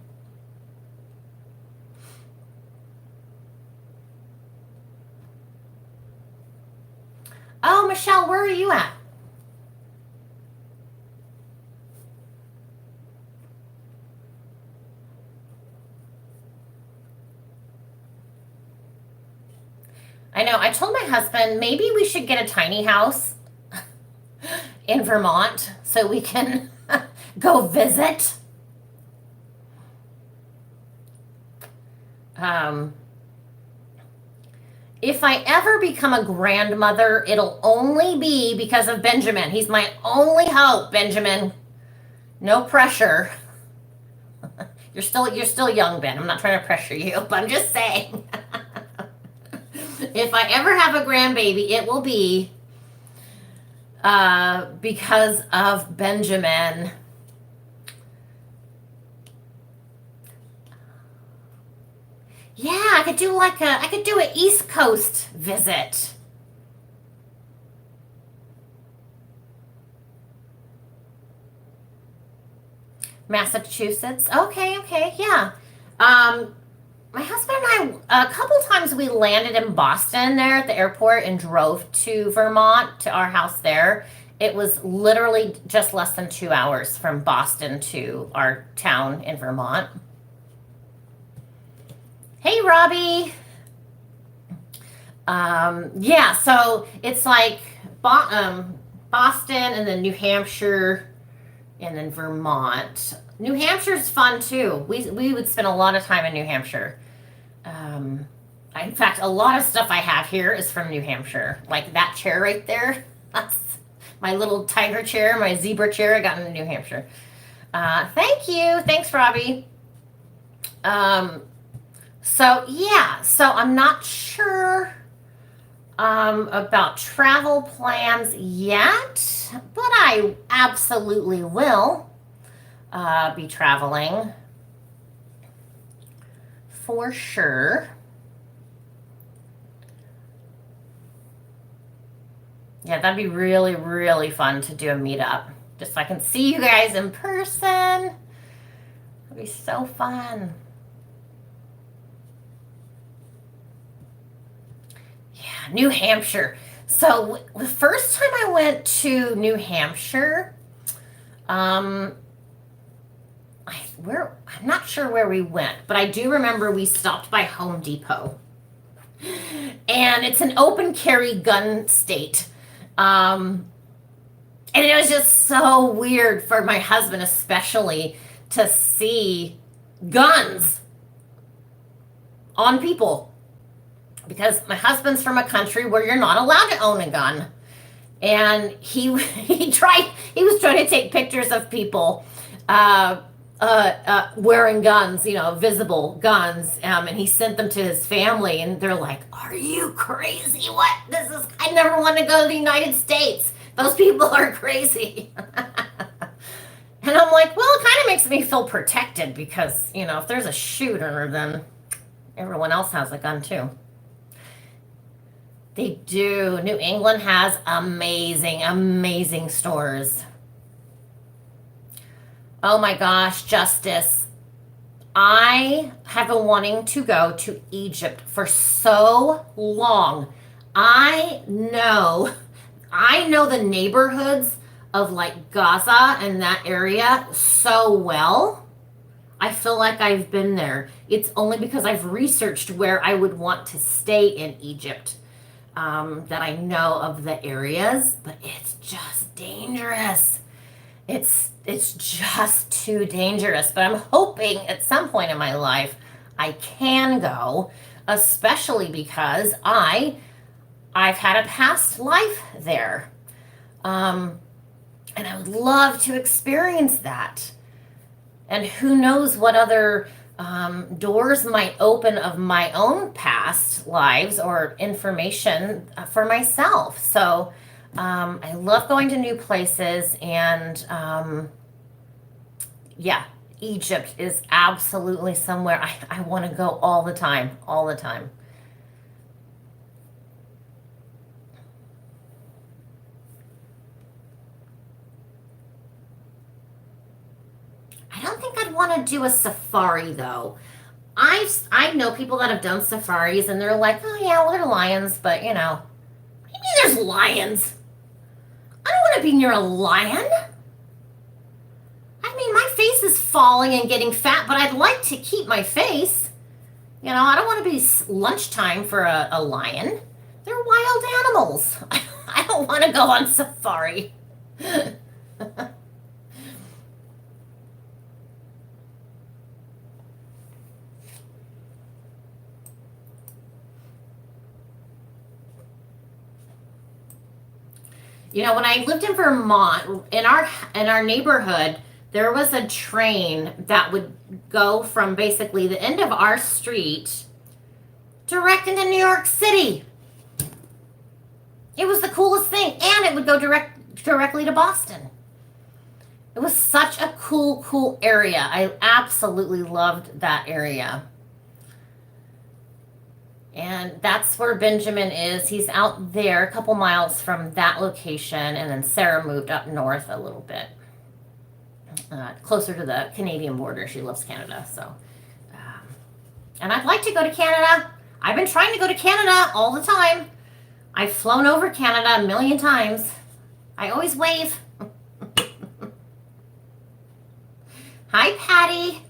Oh, Michelle, where are you at? husband, maybe we should get a tiny house in Vermont so we can go visit. If I ever become a grandmother, it'll only be because of Benjamin. He's my only hope, Benjamin. No pressure. You're still young, Ben. I'm not trying to pressure you, but I'm just saying. If I ever have a grandbaby, it will be because of Benjamin. Yeah, I could do an East Coast visit. Massachusetts. Okay, yeah. My husband and I, a couple times we landed in Boston there at the airport and drove to Vermont to our house there. It was literally just less than 2 hours from Boston to our town in Vermont. Hey, Robbie. Yeah, so it's like Boston and then New Hampshire and then Vermont. New Hampshire's fun too. We would spend a lot of time in New Hampshire. In fact, a lot of stuff I have here is from New Hampshire. Like that chair right there. That's my little tiger chair, my zebra chair I got in New Hampshire. Thank you. Thanks, Robbie. So I'm not sure about travel plans yet, but I absolutely will be traveling for sure. Yeah, that'd be really, really fun to do a meetup. Just so I can see you guys in person. It'd be so fun. Yeah, New Hampshire. So the first time I went to New Hampshire, I'm not sure where we went, but I do remember we stopped by Home Depot. And it's an open carry gun state. And it was just so weird for my husband especially to see guns on people. Because my husband's from a country where you're not allowed to own a gun. And he was trying to take pictures of people wearing guns, visible guns, and he sent them to his family, and they're like, "Are you crazy? What? I never want to go to the United States. Those people are crazy." And I'm like, well, it kind of makes me feel protected because, if there's a shooter, then everyone else has a gun too. They do. New England has amazing, amazing stores. Oh my gosh, Justice. I have been wanting to go to Egypt for so long. I know the neighborhoods of like Gaza and that area so well. I feel like I've been there. It's only because I've researched where I would want to stay in Egypt that I know of the areas, but it's just dangerous. It's just too dangerous, but I'm hoping at some point in my life I can go, especially because I've had a past life there. And I would love to experience that. And who knows what other doors might open of my own past lives or information for myself. So I love going to new places, and Egypt is absolutely somewhere I want to go all the time. I don't think I'd want to do a safari though. I know people that have done safaris and they're like, oh yeah, well, they're lions, but maybe there's lions. I don't want to be near a lion. I mean, my face is falling and getting fat, but I'd like to keep my face. I don't want to be lunchtime for a lion. They're wild animals. I don't want to go on safari. You know, when I lived in Vermont, in our neighborhood, there was a train that would go from basically the end of our street direct into New York City. It was the coolest thing, and it would go directly to Boston. It was such a cool area. I absolutely loved that area. And that's where Benjamin is. He's out there a couple miles from that location, and then Sarah moved up north a little bit, closer to the Canadian border. She loves Canada, so. And I'd like to go to Canada. I've been trying to go to Canada all the time. I've flown over Canada a million times. I always wave. Hi, Patty.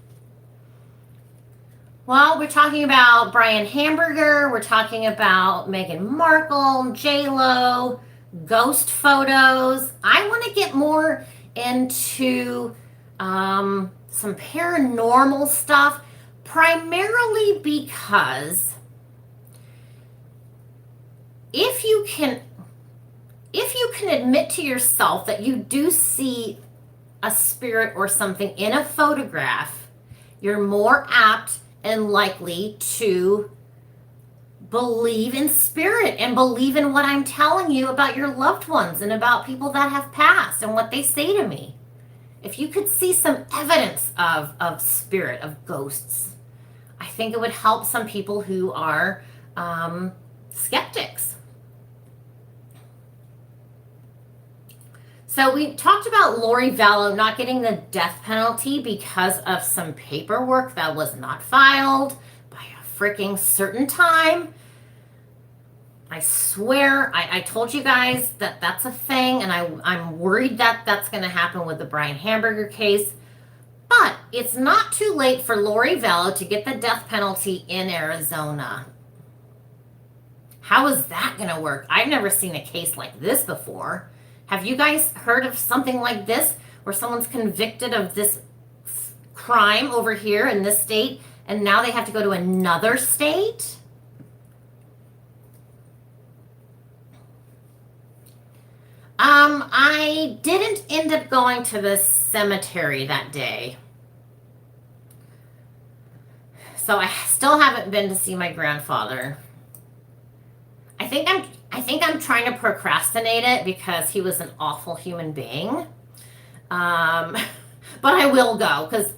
Well, we're talking about Brian Hamburger. We're talking about Meghan Markle, J-Lo, ghost photos. I want to get more into some paranormal stuff, primarily because if you can admit to yourself that you do see a spirit or something in a photograph, you're more apt and likely to believe in spirit and believe in what I'm telling you about your loved ones and about people that have passed and what they say to me. If you could see some evidence of spirit, of ghosts, I think it would help some people who are skeptics. So we talked about Lori Vallow not getting the death penalty because of some paperwork that was not filed by a freaking certain time. I swear, I told you guys that that's a thing, and I'm worried that that's going to happen with the Brian Hamburger case. But it's not too late for Lori Vallow to get the death penalty in Arizona. How is that going to work? I've never seen a case like this before. Have you guys heard of something like this where someone's convicted of this crime over here in this state and now they have to go to another state? I didn't end up going to the cemetery that day. So I still haven't been to see my grandfather. I think I'm trying to procrastinate it because he was an awful human being. But I will go because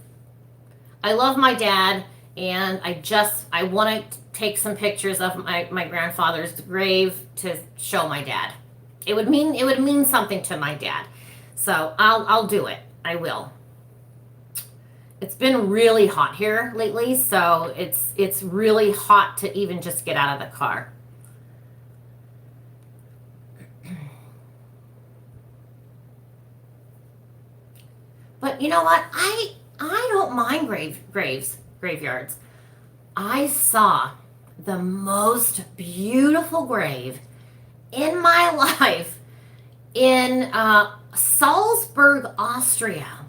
I love my dad, and I want to take some pictures of my grandfather's grave to show my dad. It would mean something to my dad. So I'll do it. I will. It's been really hot here lately, so it's really hot to even just get out of the car. But you know what? I don't mind graveyards. I saw the most beautiful grave in my life in Salzburg, Austria.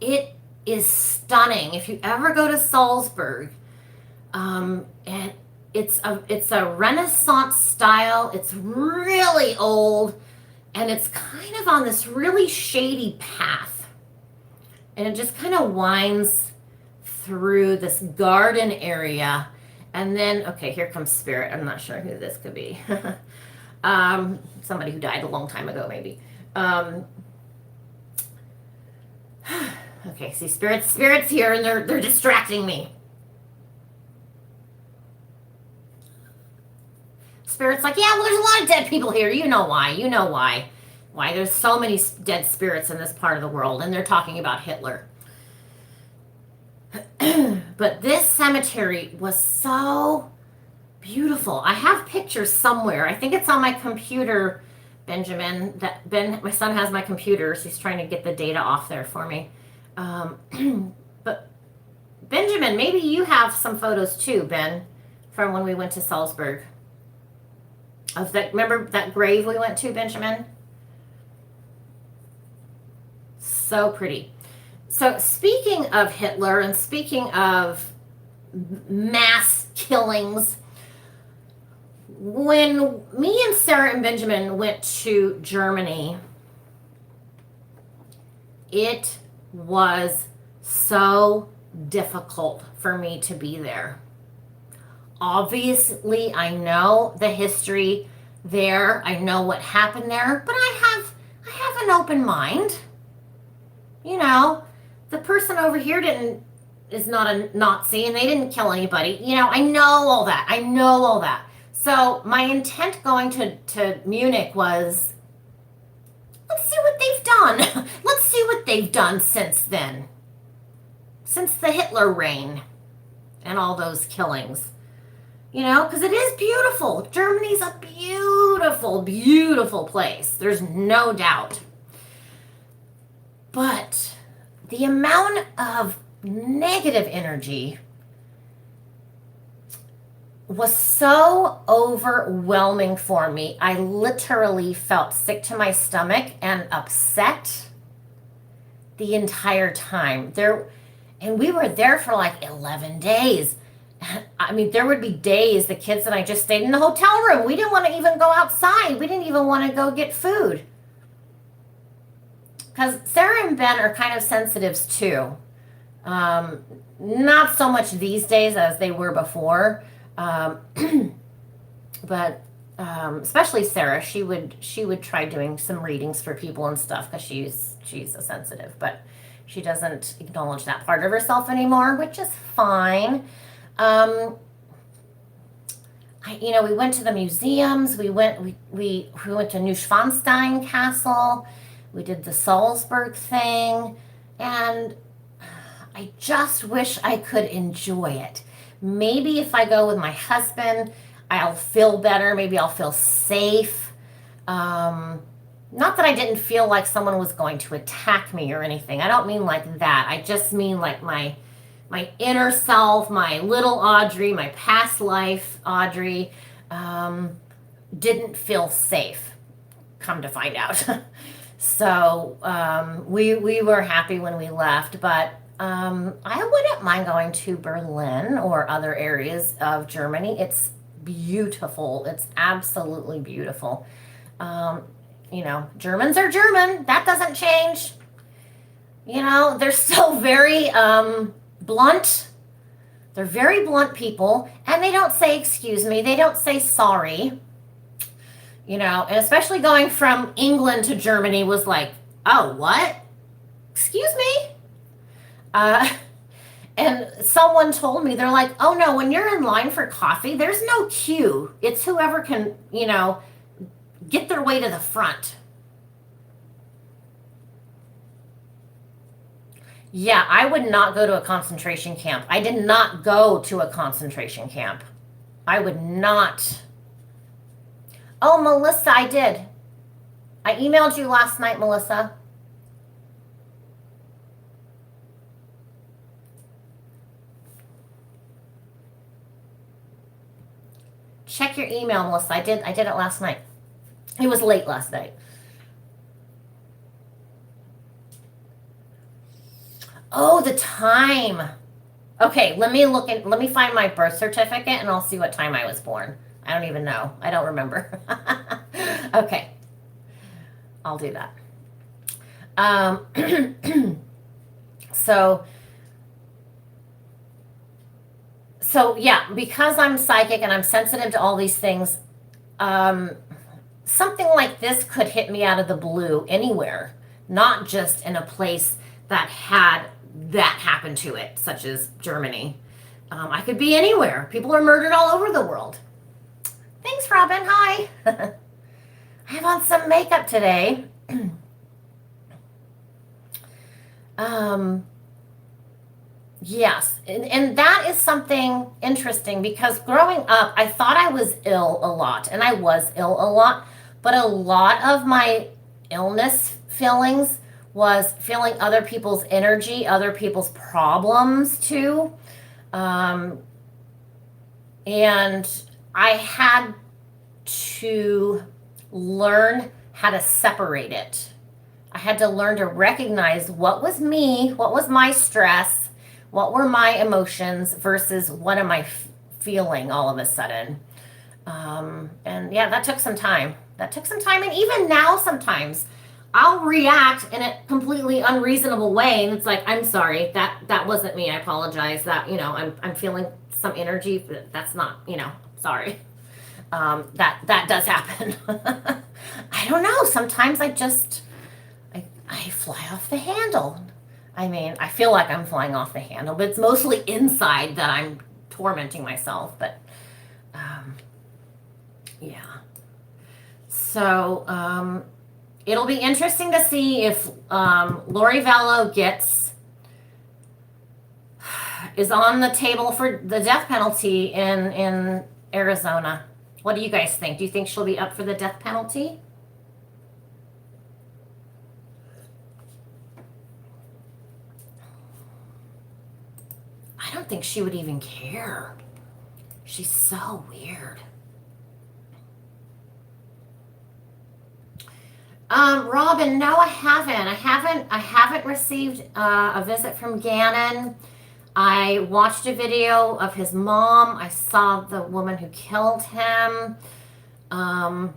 It is stunning. If you ever go to Salzburg, and it's a Renaissance style. It's really old. And it's kind of on this really shady path. And it just kind of winds through this garden area. And then, okay, here comes Spirit. I'm not sure who this could be. Somebody who died a long time ago, maybe. Okay, see, Spirit's here, and they're distracting me. Spirit's like, yeah, well, there's a lot of dead people here. You know why. Why there's so many dead spirits in this part of the world, and they're talking about Hitler. But this cemetery was so beautiful. I have pictures somewhere. I think it's on my computer, Benjamin. My son has my computer, so he's trying to get the data off there for me. But Benjamin, maybe you have some photos too, Ben, from when we went to Salzburg. of that. Remember that grave we went to, Benjamin? So pretty. So speaking of Hitler and speaking of mass killings, when me and Sarah and Benjamin went to Germany, it was so difficult for me to be there. Obviously, I know the history there. I know what happened there, but I have an open mind. You know, the person over here is not a Nazi and they didn't kill anybody. You know, I know all that. I know all that. So my intent going to Munich was, let's see what they've done. Let's see what they've done since then. Since the Hitler reign and all those killings. You know, because it is beautiful. Germany's a beautiful, beautiful place. There's no doubt. But the amount of negative energy was so overwhelming for me. I literally felt sick to my stomach and upset the entire time. And we were there for like 11 days. I mean, there would be days the kids and I just stayed in the hotel room. We didn't want to even go outside. We didn't even want to go get food. Because Sarah and Ben are kind of sensitives too. Not so much these days as they were before. But especially Sarah, she would try doing some readings for people and stuff because she's a sensitive, but she doesn't acknowledge that part of herself anymore, which is fine. We went to the museums. We went to Neuschwanstein Castle. We did the Salzburg thing, and I just wish I could enjoy it. Maybe if I go with my husband, I'll feel better. Maybe I'll feel safe. Not that I didn't feel like someone was going to attack me or anything. I don't mean like that. I just mean like my inner self, my little Audrey, my past life Audrey, didn't feel safe, come to find out. So we were happy when we left, but I wouldn't mind going to Berlin or other areas of Germany. It's beautiful. It's absolutely beautiful. Germans are German. That doesn't change. They're still very blunt. They're very blunt people, and they don't say excuse me. They don't say sorry. And especially going from England to Germany was like, oh, what? Excuse me? And someone told me, they're like, oh no, when you're in line for coffee, there's no queue. It's whoever can, get their way to the front. Yeah, I would not go to a concentration camp. I did not go to a concentration camp. I would not. Oh, Melissa, I did. I emailed you last night, Melissa. Check your email, Melissa. I did it last night. It was late last night. Oh, the time. Okay, let me find my birth certificate and I'll see what time I was born. I don't even know. I don't remember. Okay. I'll do that. So yeah, because I'm psychic and I'm sensitive to all these things, something like this could hit me out of the blue anywhere, not just in a place that had that happen to it, such as Germany. I could be anywhere. People are murdered all over the world. Thanks, Robin. Hi. I have on some makeup today. Yes, and that is something interesting because growing up, I thought I was ill a lot, and I was ill a lot, but a lot of my illness feelings was feeling other people's energy, other people's problems too. And I had to learn how to separate it. I had to learn to recognize what was me, what was my stress, what were my emotions versus what am I feeling all of a sudden. And yeah, that took some time. That took some time. And even now, sometimes I'll react in a completely unreasonable way. And it's like, I'm sorry, that wasn't me. I apologize. That, I'm feeling some energy, but that's not, sorry. That does happen. I don't know. Sometimes I fly off the handle. I mean, I feel like I'm flying off the handle, but it's mostly inside that I'm tormenting myself. But yeah. So it'll be interesting to see if Lori Vallow is on the table for the death penalty in Arizona. What do you guys think? Do you think she'll be up for the death penalty? I don't think she would even care. She's so weird. Robin, no, I haven't. I haven't received a visit from Gannon. I watched a video of his mom. I saw the woman who killed him. I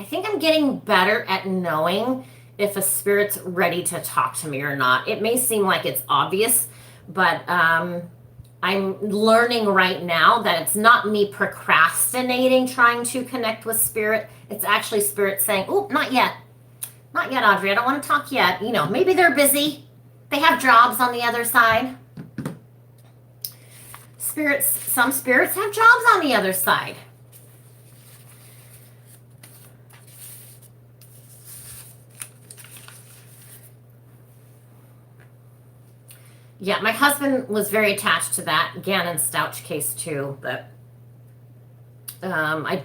think I'm getting better at knowing if a spirit's ready to talk to me or not. It may seem like it's obvious, but I'm learning right now that it's not me procrastinating trying to connect with spirit. It's actually spirit saying, oh, not yet. Not yet, Audrey. I don't want to talk yet. Maybe they're busy. They have jobs on the other side. Some spirits have jobs on the other side. Yeah, my husband was very attached to that Gannon Stouch case too, but I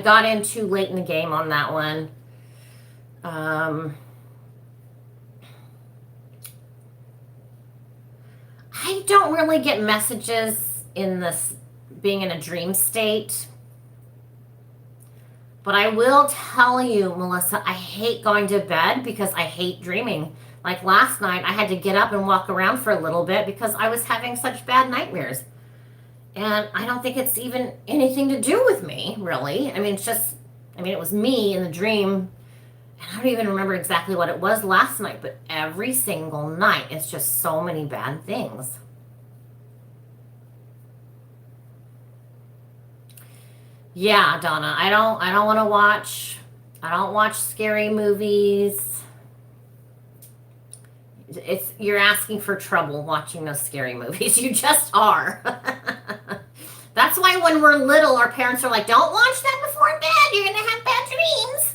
got in too late in the game on that one. I don't really get messages in this being in a dream state. But I will tell you, Melissa, I hate going to bed because I hate dreaming. Like last night, I had to get up and walk around for a little bit because I was having such bad nightmares. And I don't think it's even anything to do with me, really. I mean, it was me in the dream. And I don't even remember exactly what it was last night, but every single night, it's just so many bad things. Yeah, Donna, I don't want to watch. I don't watch scary movies. You're asking for trouble watching those scary movies. You just are. That's why when we're little, our parents are like, don't watch that before bed. You're going to have bad dreams.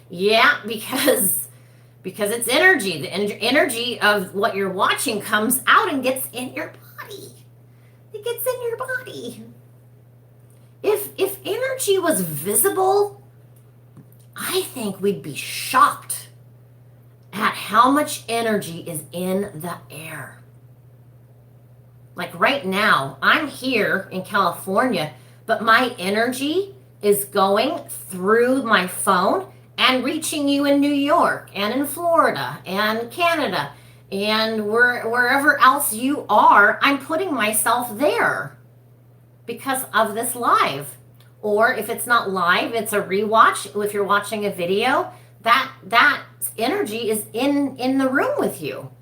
Yeah, because it's energy. The energy of what you're watching comes out and gets in your body. It gets in your body. If energy was visible, I think we'd be shocked at how much energy is in the air. Like right now, I'm here in California, but my energy is going through my phone and reaching you in New York and in Florida and Canada and wherever else you are. I'm putting myself there because of this live. Or if it's not live, it's a rewatch. If you're watching a video, that energy is in the room with you.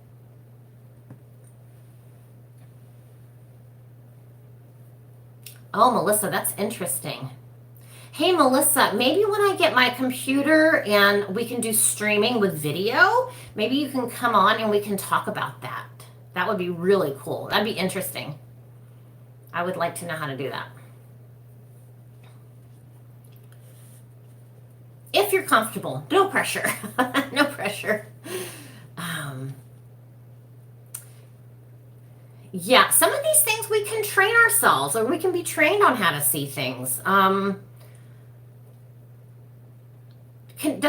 Oh, Melissa, that's interesting. Hey, Melissa, maybe when I get my computer and we can do streaming with video, maybe you can come on and we can talk about that. That would be really cool. That'd be interesting. I would like to know how to do that. If you're comfortable, no pressure. No pressure. Yeah, some of these things we can train ourselves, or we can be trained on how to see things. Does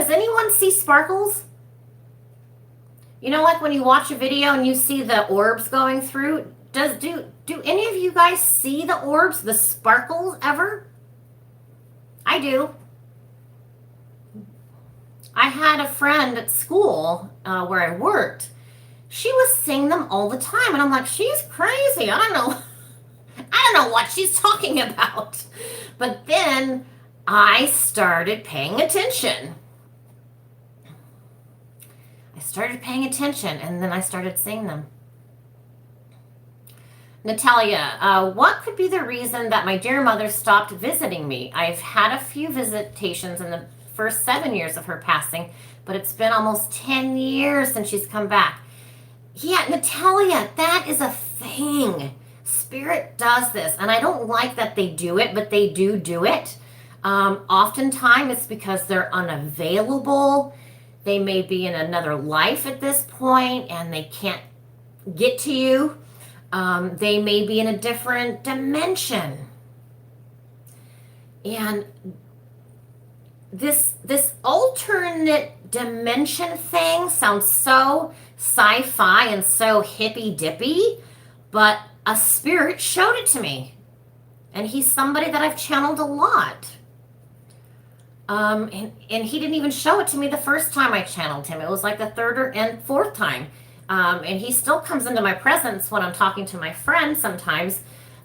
anyone see sparkles? Like when you watch a video and you see the orbs going through, Do any of you guys see the orbs, the sparkles ever? I do. I had a friend at school where I worked. She was seeing them all the time, and I'm like, she's crazy. I don't know. I don't know what she's talking about. But then I started paying attention. And then I started seeing them. Natalia, what could be the reason that my dear mother stopped visiting me? I've had a few visitations in the first 7 years of her passing, but it's been almost 10 years since she's come back. Yeah, Natalia, that is a thing. Spirit does this, and I don't like that they do it, but they do it. Oftentimes it's because they're unavailable. They may be in another life at this point, and they can't get to you. They may be in a different dimension. And this alternate dimension thing sounds so sci-fi and so hippy-dippy, but a spirit showed it to me. And he's somebody that I've channeled a lot. And he didn't even show it to me the first time I channeled him. It was like the third and fourth time. And he still comes into my presence when I'm talking to my friend sometimes.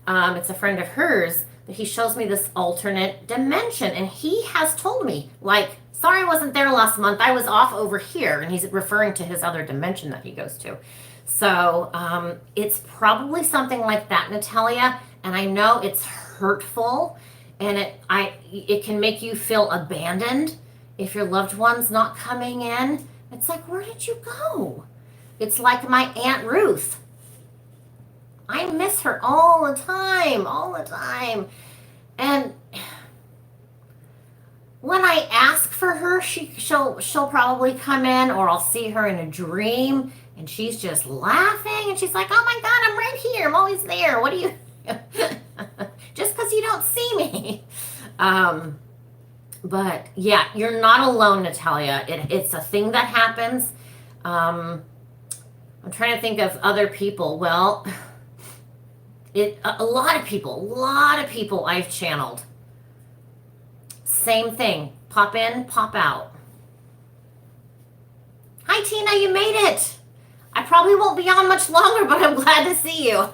It's a friend of hers, but he shows me this alternate dimension. And he has told me, like, sorry I wasn't there last month. I was off over here. And he's referring to his other dimension that he goes to. So it's probably something like that, Natalia. And I know it's hurtful. And it can make you feel abandoned if your loved one's not coming in. It's like, where did you go? It's like my Aunt Ruth. I miss her all the time. And when I ask for her, she'll probably come in, or I'll see her in a dream, and she's just laughing, and she's like, oh my God, I'm right here. I'm always there. What do you... Just because you don't see me. But yeah, you're not alone, Natalia. It's a thing that happens. I'm trying to think of other people. Well, a lot of people I've channeled. Same thing. Pop in, pop out. Hi, Tina, you made it. I probably won't be on much longer, but I'm glad to see you.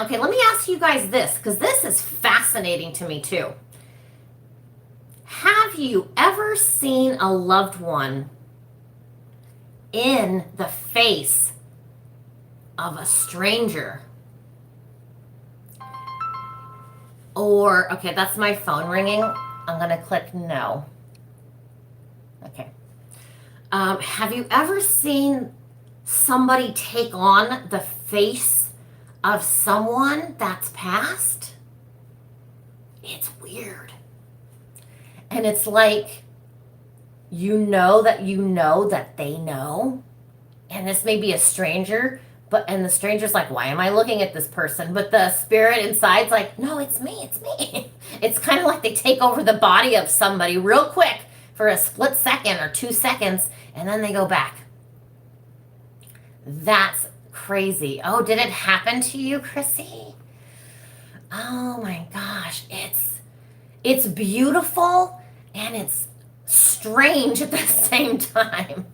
Okay, let me ask you guys this, because this is fascinating to me too. Have you ever seen a loved one in the face of a stranger? Or, okay, that's my phone ringing. I'm going to click no. Okay. Have you ever seen somebody take on the face of someone that's passed? It's weird. And it's like, you know that they know. And this may be a stranger, and the stranger's like, why am I looking at this person? But the spirit inside's like, no, it's me. It's kind of like they take over the body of somebody real quick for a split second or 2 seconds, and then they go back. That's crazy. Oh, did it happen to you, Chrissy? Oh my gosh. It's beautiful and it's strange at the same time.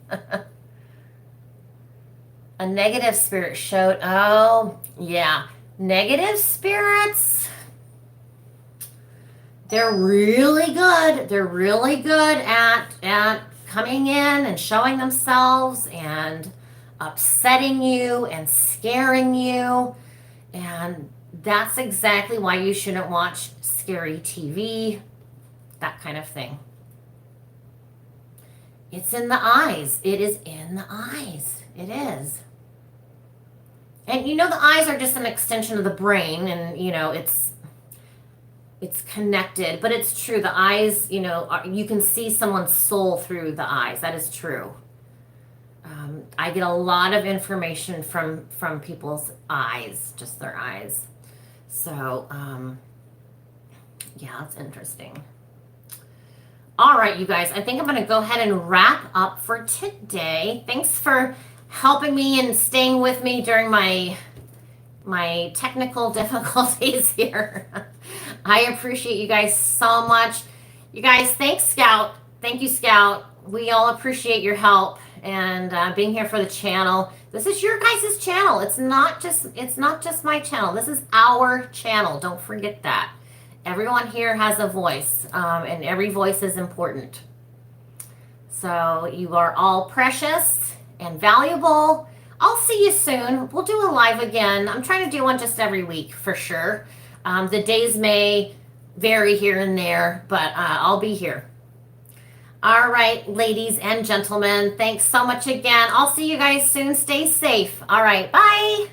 A negative spirit showed. Oh, yeah. Negative spirits. They're really good. They're really good at coming in and showing themselves and upsetting you and scaring you. And that's exactly why you shouldn't watch scary TV, that kind of thing. It's in the eyes. It is in the eyes. It is. And you know, the eyes are just an extension of the brain, and you know, it's connected, but it's true. The eyes, you know, you can see someone's soul through the eyes. That is true. I get a lot of information from people's eyes, just their eyes. So, yeah, that's interesting. All right, you guys, I think I'm going to go ahead and wrap up for today. Thanks for helping me and staying with me during my technical difficulties here. I appreciate you guys so much. You guys, thanks, Scout. Thank you, Scout. We all appreciate your help and being here for the channel. This is your guys' channel. It's not just my channel. This is our channel. Don't forget that. Everyone here has a voice, and every voice is important. So you are all precious and valuable. I'll see you soon. We'll do a live again. I'm trying to do one just every week for sure. The days may vary here and there, but I'll be here. All right, ladies and gentlemen, thanks so much again. I'll see you guys soon. Stay safe. All right, bye.